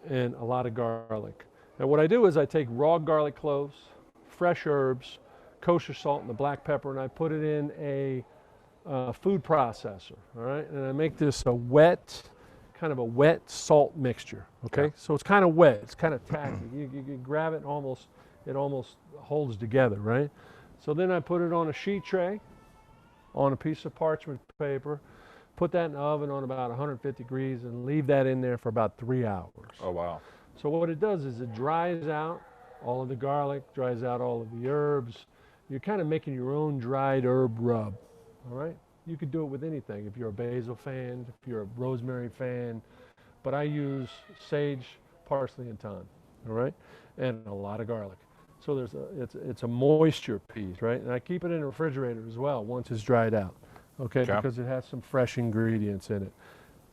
And a lot of garlic. And what I do is I take raw garlic cloves, fresh herbs, kosher salt, and the black pepper, and I put it in a food processor, all right? And I make this a wet salt mixture, okay? Yeah. So it's kind of wet, it's kind of tacky. You grab it, it almost holds together, right? So then I put it on a sheet tray, on a piece of parchment paper, put that in the oven on about 150 degrees and leave that in there for about 3 hours. Oh, wow. So what it does is it dries out all of the garlic, dries out all of the herbs. You're kind of making your own dried herb rub, all right? You could do it with anything. If you're a basil fan, if you're a rosemary fan, but I use sage, parsley, and thyme, all right? And a lot of garlic. So it's a moisture piece, right? And I keep it in the refrigerator as well once it's dried out, okay? Because it has some fresh ingredients in it.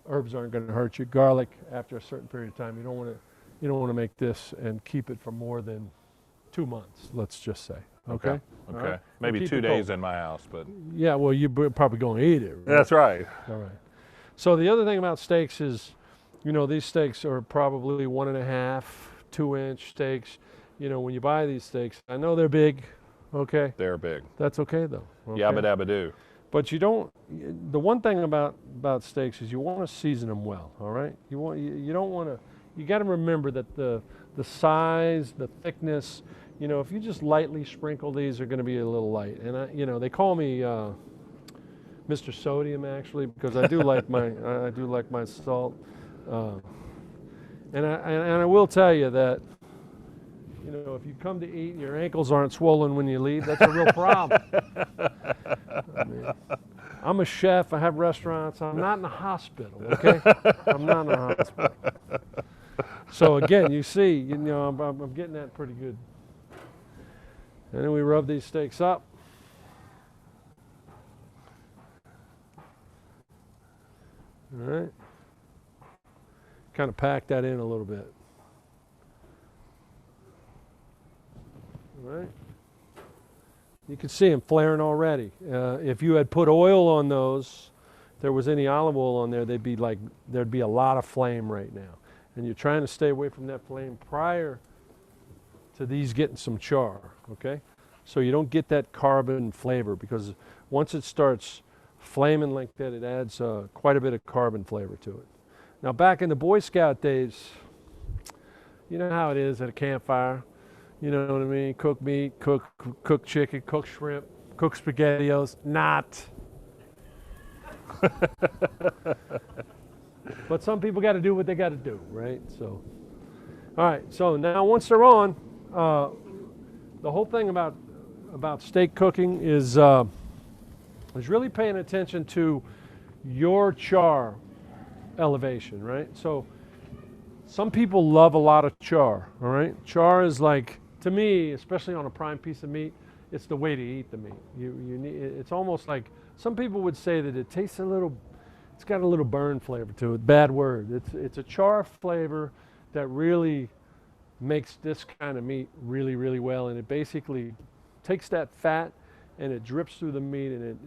Herbs aren't going to hurt you. Garlic, after a certain period of time, you don't want to make this and keep it for more than 2 months, let's just say. Okay. Okay. Right? Maybe 2 days in my house, but yeah. Well, you're probably going to eat it. Right? That's right. All right. So the other thing about steaks is, these steaks are probably 1.5, 2-inch steaks. When you buy these steaks, I know they're big. Okay. They're big. That's okay though. Okay? Yabba dabba do. But you don't. The one thing about steaks is you want to season them well. All right. You don't want to. You got to remember that the size, the thickness. If you just lightly sprinkle these, they're going to be a little light. And they call me Mr. Sodium actually, because I do like my salt. And I will tell you that. If you come to eat and your ankles aren't swollen when you leave, that's a real problem. I'm a chef. I have restaurants. I'm not in a hospital, okay? I'm not in a hospital. So again, you see, I'm getting that pretty good. And then we rub these steaks up. All right. Kind of pack that in a little bit. All right. You can see them flaring already. If you had put oil on those, if there was any olive oil on there, there'd be a lot of flame right now. And you're trying to stay away from that flame prior to these getting some char, okay? So you don't get that carbon flavor, because once it starts flaming like that, it adds quite a bit of carbon flavor to it. Now back in the Boy Scout days, you know how it is at a campfire. You know what I mean? Cook meat, cook chicken, cook shrimp, cook SpaghettiOs. Not. But some people got to do what they got to do, right? So, all right. So now once they're on, the whole thing about about steak cooking is really paying attention to your char elevation, right? So some people love a lot of char, all right? Char is like, to me, especially on a prime piece of meat, it's the way to eat the meat. You need, it's almost like, some people would say that it tastes a little, it's got a little burn flavor to it. Bad word. It's a char flavor that really makes this kind of meat really, really well, and it basically takes that fat and it drips through the meat, and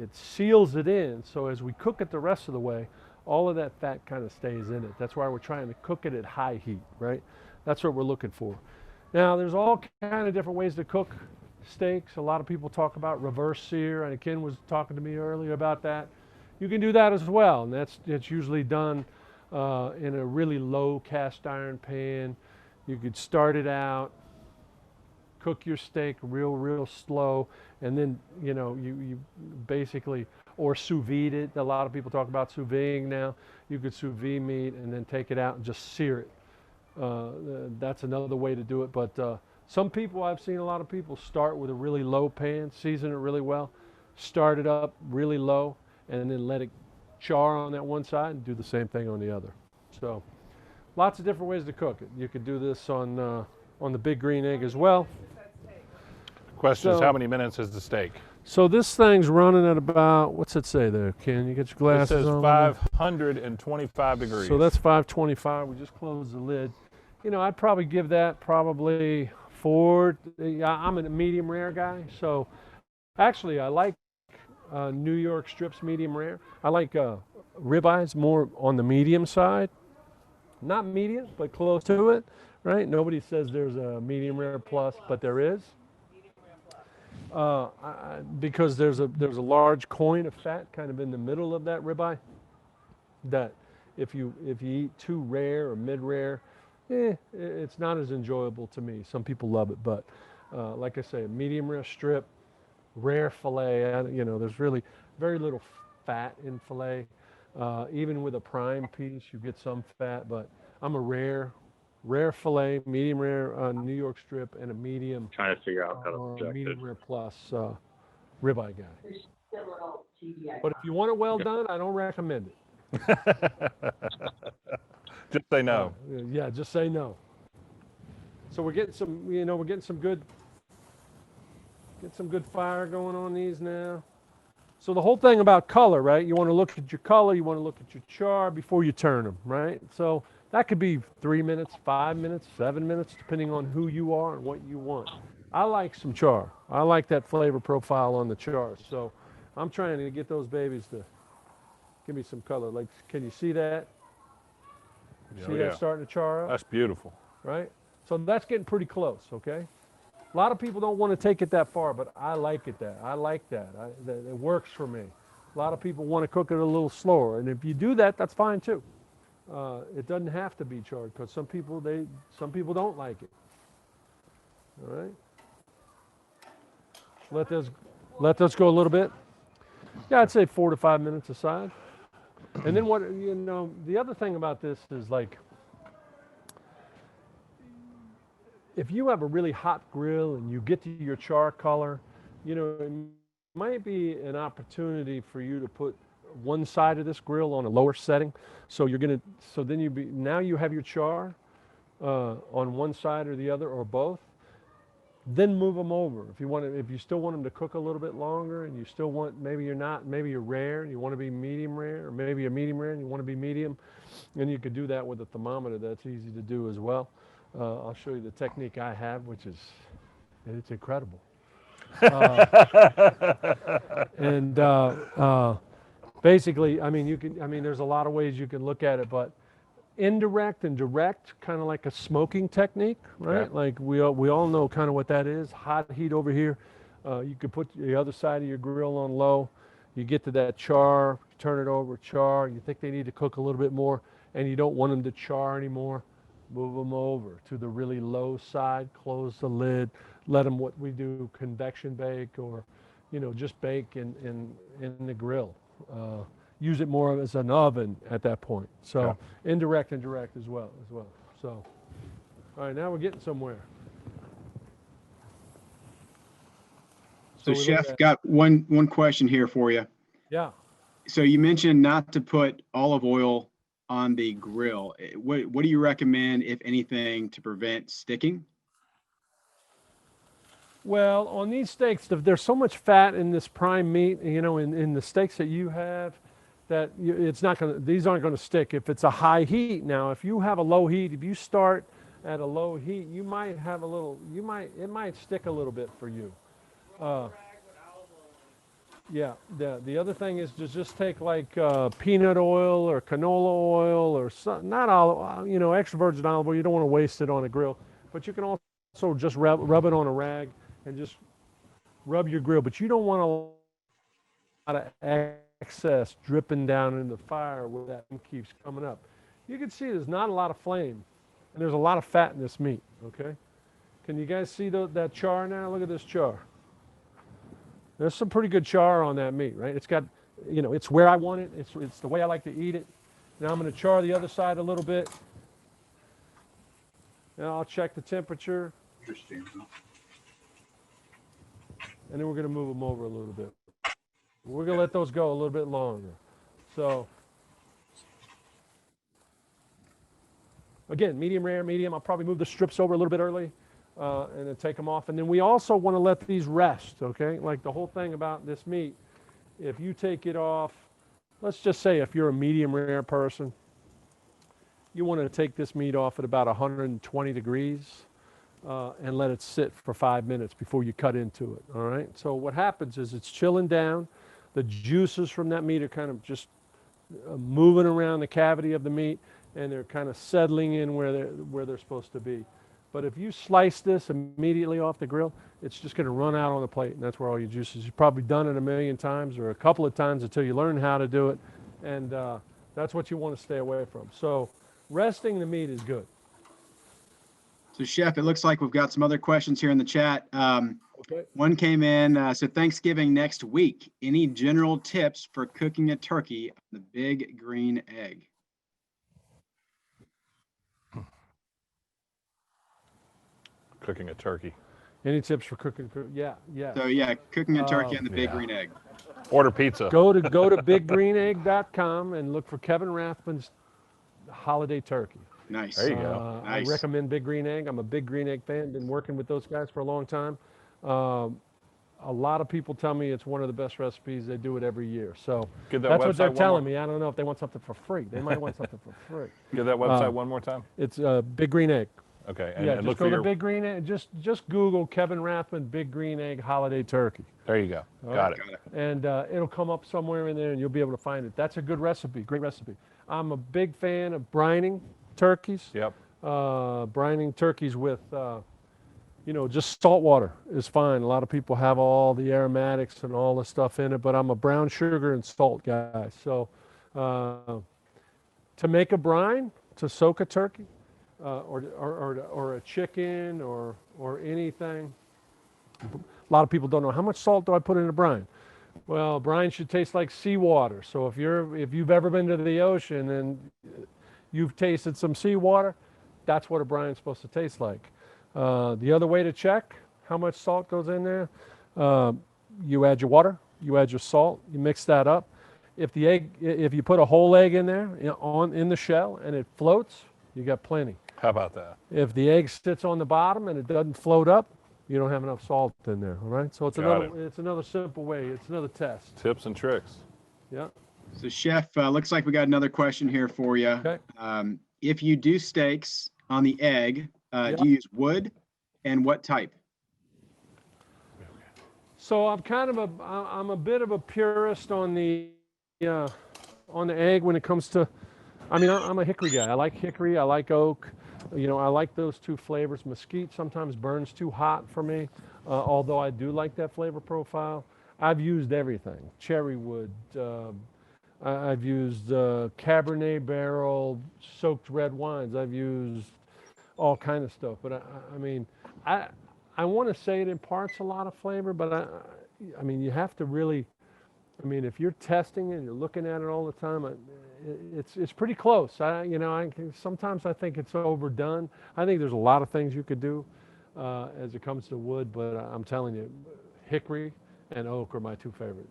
it seals it in. So as we cook it the rest of the way, all of that fat kind of stays in it. That's why we're trying to cook it at high heat, right? That's what we're looking for. Now, there's all kind of different ways to cook steaks. A lot of people talk about reverse sear, and Ken was talking to me earlier about that. You can do that as well, and it's usually done in a really low cast iron pan. You could start it out, cook your steak real slow, and then you basically, or sous vide it. A lot of people talk about sous videing now. You could sous vide meat and then take it out and just sear it. That's another way to do it. But some people, I've seen a lot of people start with a really low pan, season it really well, start it up really low, and then let it char on that one side and do the same thing on the other. So lots of different ways to cook it. You could do this on the big green egg as well. Question is, So- how many minutes is the steak? So this thing's running at about, what's it say there, Ken? You get your It glasses says on? 525 degrees. So that's 525. We just closed the lid. I'd probably give that probably 4. I'm a medium rare guy, so actually I like New York strips medium rare. I like ribeyes more on the medium side. Not medium, but close to it, right? Nobody says there's a medium rare plus, but there is. Because there's a large coin of fat kind of in the middle of that ribeye, that if you eat too rare or mid rare, it's not as enjoyable to me. Some people love it, but like I say, medium rare strip, rare fillet. There's really very little fat in fillet. Even with a prime piece, you get some fat, but I'm a rare fillet, medium rare New York strip, and a medium Trying to figure out how to or project medium it. rare plus ribeye guy. But if you want it well done, I don't recommend it. Just say no. Yeah, just say no. So we're getting some, we're getting some good fire going on these now. So the whole thing about color, right? You want to look at your color, you want to look at your char before you turn them, right? So that could be 3 minutes, 5 minutes, 7 minutes, depending on who you are and what you want. I like some char. I like that flavor profile on the char. So I'm trying to get those babies to give me some color. Like, can you see that? See that starting to char up? That's beautiful. Right? So that's getting pretty close, okay? A lot of people don't want to take it that far, but I like it that. I like that. It works for me. A lot of people want to cook it a little slower, and if you do that, that's fine too. It doesn't have to be charred because some people don't like it. All right. Let this go a little bit. Yeah, I'd say 4 to 5 minutes aside. And then the other thing about this is, like, if you have a really hot grill and you get to your char color, it might be an opportunity for you to put one side of this grill on a lower setting. So then now you have your char on one side or the other or both. Then move them over. If you still want them to cook a little bit longer, and you still want, maybe you're rare and you want to be medium rare, or maybe you're medium rare and you want to be medium, and you could do that with a thermometer. That's easy to do as well. I'll show you the technique I have, which is, it's incredible. Basically, there's a lot of ways you can look at it, but indirect and direct, kind of like a smoking technique, right? Yeah. Like we all know kind of what that is. Hot heat over here. You could put the other side of your grill on low. You get to that char, turn it over, char. You think they need to cook a little bit more, and you don't want them to char anymore. Move them over to the really low side, close the lid, let them, what we do, convection bake, or just bake in the grill. Use it more as an oven at that point. So indirect and direct as well. So, all right, now we're getting somewhere. So we look Chef, at- got one question here for you. Yeah. So you mentioned not to put olive oil on the grill. What do you recommend, if anything, to prevent sticking? Well, on these steaks, there's so much fat in this prime meat, you know, in the steaks that you have, that it's not going to, these aren't going to stick if it's a high heat. Now, if you have a low heat, if you start at a low heat, you might have a little, it might stick a little bit for you. Yeah, the other thing is to just take like peanut oil or canola oil or some, not olive, you know, extra virgin olive oil. You don't want to waste it on a grill, but you can also just rub it on a rag and just rub your grill. But you don't want a lot of excess dripping down in the fire where that keeps coming up. You can see there's not a lot of flame, and there's a lot of fat in this meat. Okay, can you guys see that char now? Look at this char. There's some pretty good char on that meat, right? It's got, you know, it's where I want it. It's the way I like to eat it. Now I'm going to char the other side a little bit. Now I'll check the temperature, Interesting. and then we're going to move them over a little bit. We're going to let those go a little bit longer. So, again, medium rare, medium. I'll probably move the strips over a little bit early. And then take them off. And then we also want to let these rest, okay? Like the whole thing about this meat, if you take it off, let's just say if you're a medium rare person, you want to take this meat off at about 120 degrees and let it sit for 5 minutes before you cut into it, all right? So what happens is it's chilling down. The juices from that meat are kind of just moving around the cavity of the meat, and they're kind of settling in where they're supposed to be. But if you slice this immediately off the grill, it's just going to run out on the plate, and that's where all your juices. You've probably done it a million times or a couple of times until you learn how to do it, and that's what you want to stay away from. So resting the meat is good. So Chef, it looks like we've got some other questions here in the chat. Okay. One came in, so Thanksgiving next week. Any general tips for cooking a turkey on the big green egg? Cooking a turkey. Any tips for cooking? Yeah. So yeah, cooking a turkey on the big Yeah. green egg. Order pizza. Go to biggreenegg.com and look for Kevin Rathman's holiday turkey. Nice. There you go. Nice. I recommend Big Green Egg. I'm a Big Green Egg fan. Been working with those guys for a long time. A lot of people tell me it's one of the best recipes. They do it every year. So Give that that's what website they're one telling more- me. I don't know if they want something for free. They might want something for free. Give that website one more time. It's Big Green Egg. Okay. Yeah, And just look go for to your. Big Green Egg. Just Google Kevin Rathman Big Green Egg Holiday Turkey. There you go. Got it. Got it. And it'll come up somewhere in there and you'll be able to find it. That's a good recipe, great recipe. I'm a big fan of brining turkeys. Yep. Brining turkeys with, just salt water is fine. A lot of people have all the aromatics and all the stuff in it, but I'm a brown sugar and salt guy. So to make a brine, to soak a turkey, or a chicken or anything, a lot of people don't know how much salt do I put in a brine. Well, brine should taste like seawater. So if you've ever been to the ocean and you've tasted some seawater, that's what a brine's supposed to taste like. The other way to check how much salt goes in there, you add your water, you add your salt, you mix that up. If you put a whole egg in there in the shell and it floats, you got plenty. How about that? If the egg sits on the bottom and it doesn't float up, you don't have enough salt in there. All right, so it's another simple way. It's another test. Tips and tricks. Yeah. So Chef, looks like we got another question here for you. Okay. If you do steaks on the egg, do you use wood, and what type? So I'm a bit of a purist on the egg when it comes to. I mean, I'm a hickory guy. I like hickory. I like oak. I like those two flavors. Mesquite sometimes burns too hot for me, although I do like that flavor profile. I've used everything. Cherry wood. I've used Cabernet barrel soaked red wines. I've used all kind of stuff. But I want to say it imparts a lot of flavor, but I mean, you have to really. I mean, if you're testing it and you're looking at it all the time, it's pretty close. Sometimes I think it's overdone. I think there's a lot of things you could do as it comes to wood, but I'm telling you, hickory and oak are my two favorite,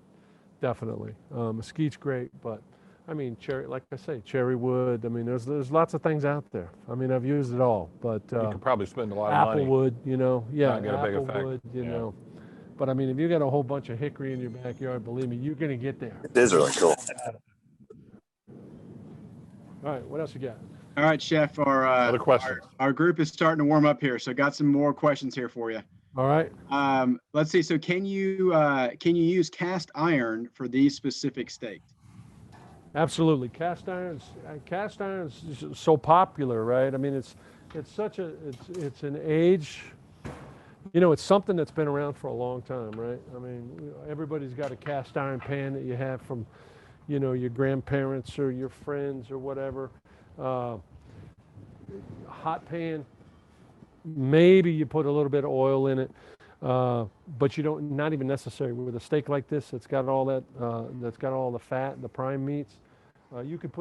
definitely. Mesquite's great, but I mean, cherry, like I say, cherry wood. I mean, there's lots of things out there. I mean, I've used it all, but You could probably spend a lot of money. applewood, yeah, not get a big effect. applewood, Yeah. But I mean, if you got a whole bunch of hickory in your backyard, believe me, you're gonna get there. It is really cool. All right, what else you got? All right, Chef, Other questions? our group is starting to warm up here, so got some more questions here for you. All right. Let's see. So can you use cast iron for these specific steaks? Absolutely. Cast iron's so popular, right? I mean, it's an age, it's something that's been around for a long time, right? I mean, everybody's got a cast iron pan that you have from, your grandparents or your friends or whatever. Hot pan, maybe you put a little bit of oil in it, but not even necessary with a steak like this. That's got all the fat, the prime meats. You could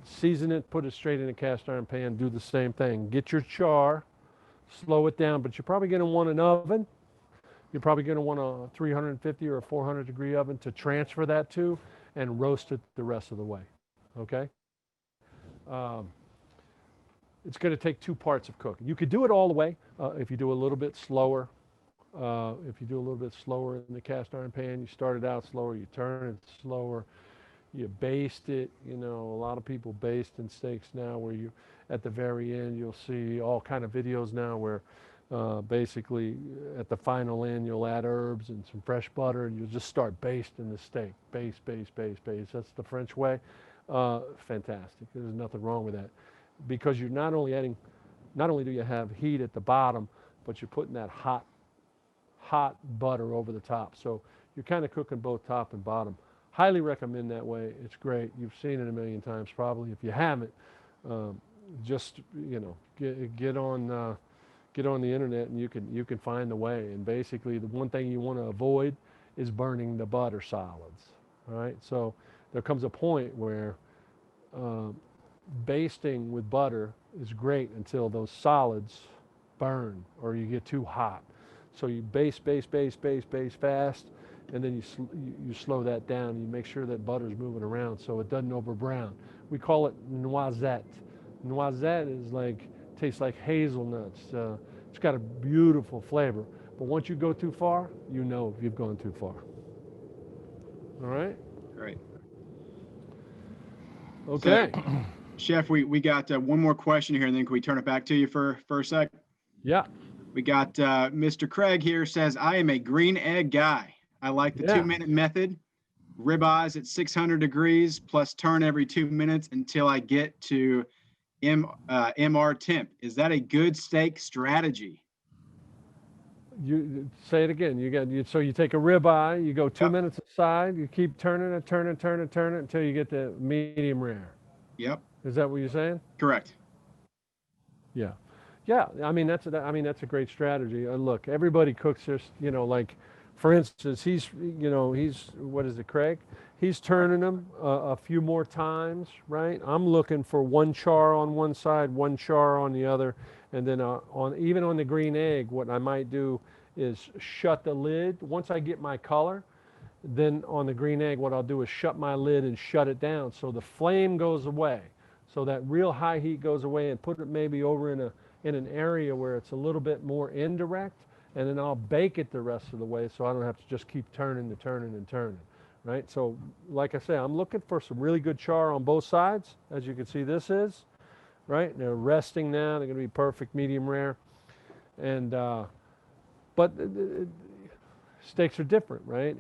season it, put it straight in a cast iron pan, do the same thing. Get your char, slow it down, but you're probably going to want an oven. You're probably going to want a 350 or a 400 degree oven to transfer that to and roast it the rest of the way. Okay? It's going to take 2 parts of cooking. You could do it all the way if you do a little bit slower. If you do a little bit slower in the cast iron pan, you start it out slower, you turn it slower, you baste it. A lot of people baste in steaks now where you, at the very end, you'll see all kind of videos now where basically at the final end, you'll add herbs and some fresh butter and you'll just start basting the steak. Baste, baste, baste, baste. That's the French way. Fantastic. There's nothing wrong with that. Because you're not only do you have heat at the bottom, but you're putting that hot butter over the top. So you're kind of cooking both top and bottom. Highly recommend that way. It's great. You've seen it a million times probably. If you haven't, just get on the internet and you can find the way. And basically, the one thing you want to avoid is burning the butter solids. All right. So there comes a point where basting with butter is great until those solids burn or you get too hot. So you baste fast, and then you slow that down. You make sure that butter's moving around so it doesn't over brown. We call it noisette. Noisette tastes like hazelnuts. It's got a beautiful flavor. But once you go too far, you've gone too far. All right? Great. Okay. So, Chef, we got one more question here, and then can we turn it back to you for a sec? Yeah. We got Mr. Craig here says, I am a green egg guy. I like the 2-minute method, ribeyes at 600 degrees plus turn every 2 minutes until I get to MR temp. Is that a good steak strategy? You say it again. So you take a ribeye, you go 2 minutes aside, you keep turning it until you get the medium rare. Yep. Is that what you're saying? Correct. Yeah. I mean that's a great strategy. Look, everybody cooks this. For instance, he's what is it, Craig? He's turning them a few more times, right? I'm looking for one char on one side, one char on the other, and then even on the green egg, what I might do is shut the lid. Once I get my color, then on the green egg, what I'll do is shut my lid and shut it down so the flame goes away, so that real high heat goes away, and put it maybe over in an area where it's a little bit more indirect, and then I'll bake it the rest of the way so I don't have to just keep turning, right? So like I say, I'm looking for some really good char on both sides. As you can see, this is, right? They're resting now. They're going to be perfect medium rare. And, but steaks are different, right?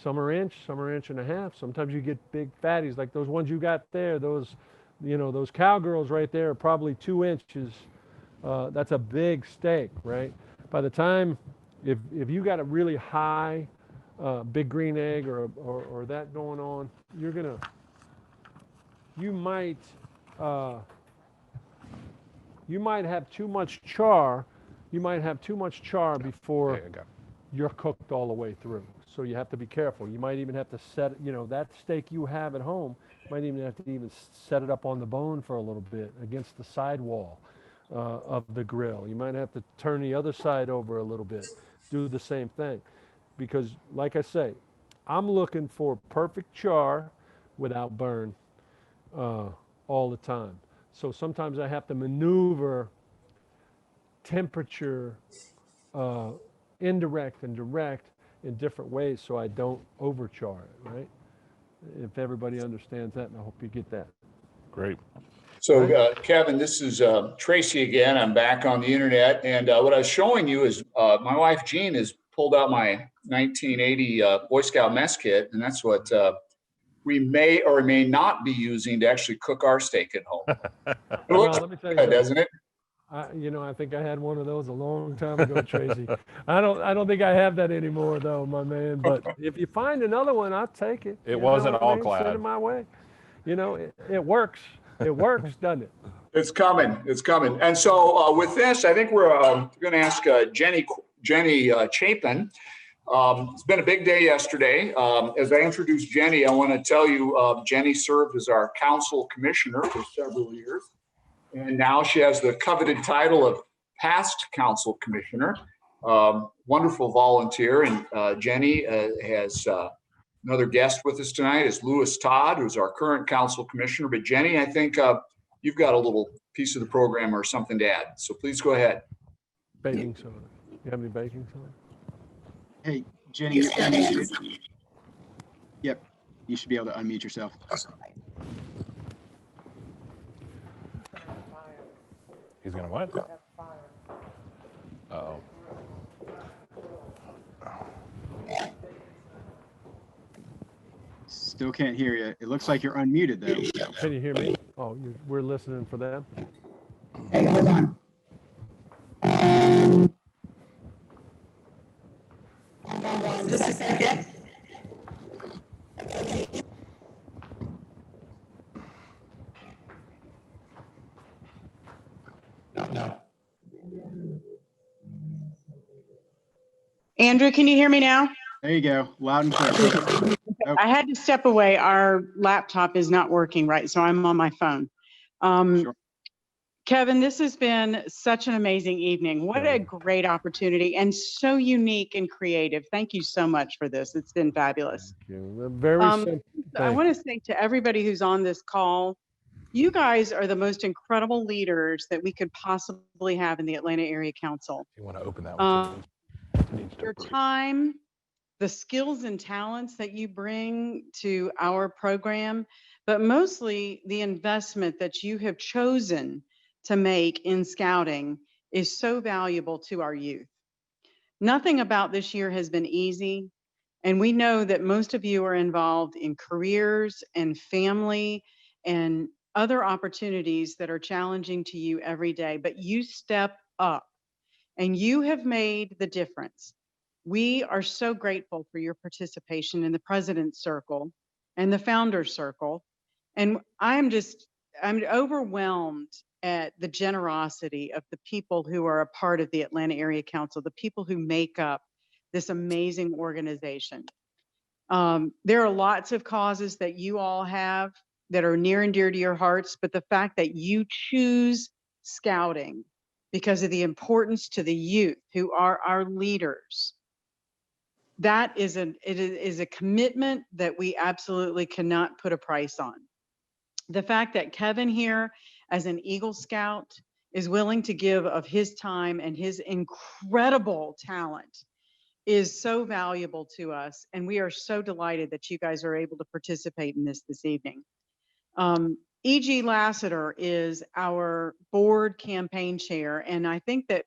Some are inch and a half. Sometimes you get big fatties like those ones you got there. Those cowgirls right there are probably 2 inches. That's a big steak, right? By the time, if you got a really high big green egg or that going on, you might have too much char. You might have too much char before you're cooked all the way through. So you have to be careful. You might even have to set, that steak you have at home, might even have to set it up on the bone for a little bit against the sidewall of the grill. You might have to turn the other side over a little bit, do the same thing. because like I say, I'm looking for perfect char without burn all the time. So sometimes I have to maneuver temperature, indirect and direct in different ways so I don't overchar it, right? If everybody understands that, and I hope you get that. Great. So Kevin, this is Tracy again. I'm back on the internet. And what I was showing you is my wife Jean has pulled out my 1980 Boy Scout mess kit. And that's what we may or may not be using to actually cook our steak at home. It looks let me tell you good, something. doesn't it? I think I had one of those a long time ago, Tracy. I don't think I have that anymore, though, my man. But if you find another one, I'll take it. It wasn't all Send clad. it my way. It works. It works, doesn't it? It's coming. It's coming. And so with this, I think we're going to ask Jenny Chapin. It's been a big day yesterday. As I introduce Jenny, I want to tell you, Jenny served as our council commissioner for several years. And now she has the coveted title of past council commissioner. Wonderful volunteer. And Jenny has another guest with us tonight is Lewis Todd, who's our current council commissioner. But Jenny, I think you've got a little piece of the program or something to add. So please go ahead. Baking soda. You have any baking soda? Hey, Jenny, you're unmuted. Yep, you should be able to unmute yourself. He's gonna what? Uh-oh. Still can't hear you. It looks like you're unmuted though. Can you hear me? Oh, we're listening for them. Hey, hold on. Just a second. No. Andrew, can you hear me now? There you go. Loud and clear. I had to step away. Our laptop is not working right, so I'm on my phone. Sure. Kevin, this has been such an amazing evening. What a great opportunity and so unique and creative. Thank you so much for this. It's been fabulous. Thank you. Very simple. I want to say to everybody who's on this call, you guys are the most incredible leaders that we could possibly have in the Atlanta Area Council. You want to open that one? Your time, the skills and talents that you bring to our program, but mostly the investment that you have chosen to make in scouting is so valuable to our youth. Nothing about this year has been easy, and we know that most of you are involved in careers and family and other opportunities that are challenging to you every day, but you step up and you have made the difference. We are so grateful for your participation in the President's Circle and the Founder's Circle. And I'm overwhelmed at the generosity of the people who are a part of the Atlanta Area Council, the people who make up this amazing organization. There are lots of causes that you all have that are near and dear to your hearts, but the fact that you choose scouting because of the importance to the youth who are our leaders, that is a commitment that we absolutely cannot put a price on. The fact that Kevin here as an Eagle Scout is willing to give of his time and his incredible talent is so valuable to us. And we are so delighted that you guys are able to participate in this evening. E.G. Lassiter is our board campaign chair. And I think that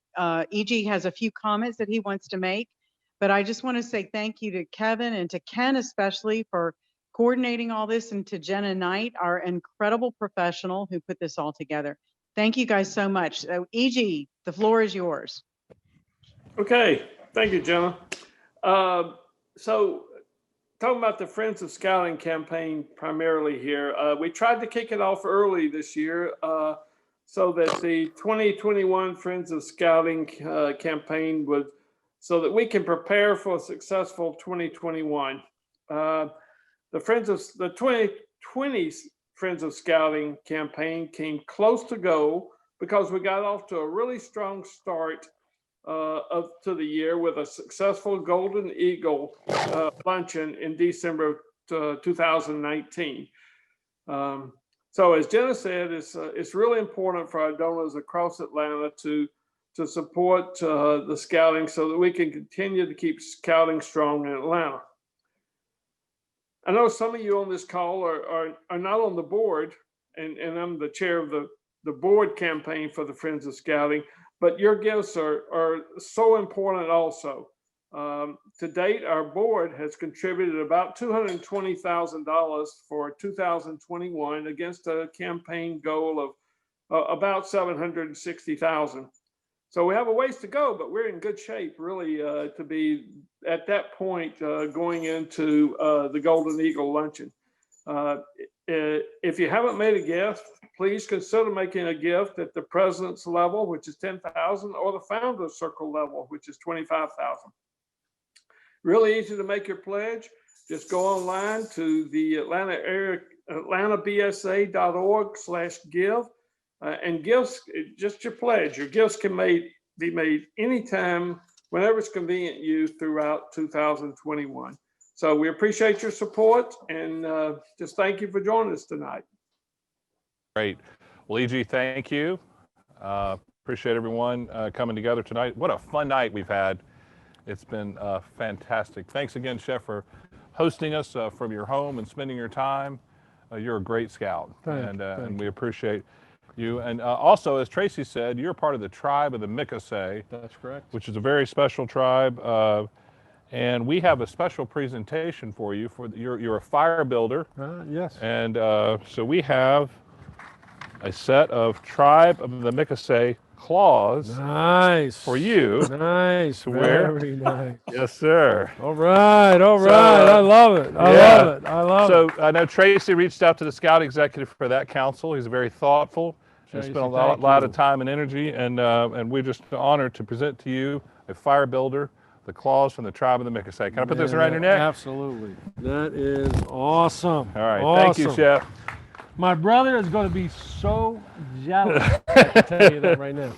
E.G. has a few comments that he wants to make. But I just want to say thank you to Kevin and to Ken especially for coordinating all this, and to Jenna Knight, our incredible professional who put this all together. Thank you guys so much. E.G., the floor is yours. Okay, thank you, Jenna. So talking about the Friends of Scouting campaign primarily here, we tried to kick it off early this year so that the 2021 Friends of Scouting campaign would, so that we can prepare for a successful 2021. The 2020 Friends of Scouting campaign came close to go because we got off to a really strong start to the year with a successful Golden Eagle luncheon in December of 2019. So as Jenna said, it's really important for our donors across Atlanta to support the scouting so that we can continue to keep scouting strong in Atlanta. I know some of you on this call are not on the board, and I'm the chair of the board campaign for the Friends of Scouting, but your gifts are so important also. To date, our board has contributed about $220,000 for 2021 against a campaign goal of about $760,000. So we have a ways to go, but we're in good shape really to be at that point going into the Golden Eagle Luncheon. If you haven't made a gift, please consider making a gift at the president's level, which is $10,000, or the founder's circle level, which is $25,000. Really easy to make your pledge. Just go online to the atlantabsa.org/give. And gifts, just your pledge. Your gifts can be made anytime, whenever it's convenient to you throughout 2021. So we appreciate your support and just thank you for joining us tonight. Great. Well, E.G., thank you. Appreciate everyone coming together tonight. What a fun night we've had. It's been fantastic. Thanks again, Chef, for hosting us from your home and spending your time. You're a great scout, and we appreciate you. And also, as Tracy said, you're part of the tribe of the Mikasay. That's correct. Which is a very special tribe. And we have a special presentation for you. You're a fire builder. Yes. And so we have a set of Tribe of the Mikasay claws Nice. for you. Nice. wear. Very nice. Yes, sir. All right. All So, right. I love it. I yeah. love it. I love it. So I know Tracy reached out to the Scout Executive for that council. He's very thoughtful. He Tracy, spent a thank lot you. of time and energy, and we're just honored to present to you a fire builder, the claws from the Tribe of the Mikasay. Can I put this around your neck? Absolutely. That is awesome. All right. Awesome. Thank you, Chef. My brother is going to be so jealous. I can tell you that right now.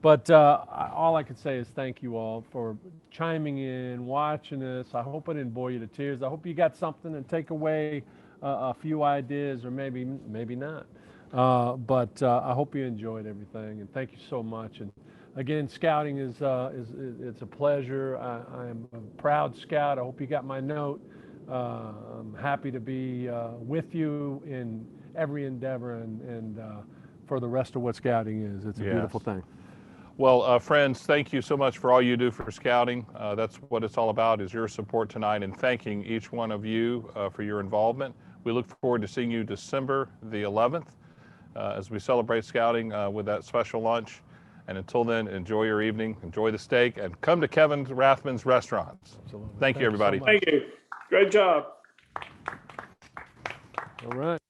But all I can say is thank you all for chiming in, watching this. I hope I didn't bore you to tears. I hope you got something and take away a few ideas, or maybe not. But I hope you enjoyed everything, and thank you so much. And again, scouting it's a pleasure. I am a proud scout. I hope you got my note. I'm happy to be with you in every endeavor and for the rest of what scouting is. It's a beautiful thing. Well, friends, thank you so much for all you do for scouting. That's what it's all about, is your support tonight, and thanking each one of you for your involvement. We look forward to seeing you December the 11th as we celebrate scouting with that special lunch. And until then, enjoy your evening, enjoy the steak, and come to Kevin Rathman's restaurants. Absolutely. Thank you, everybody. So much. Thank you. Great job. All right.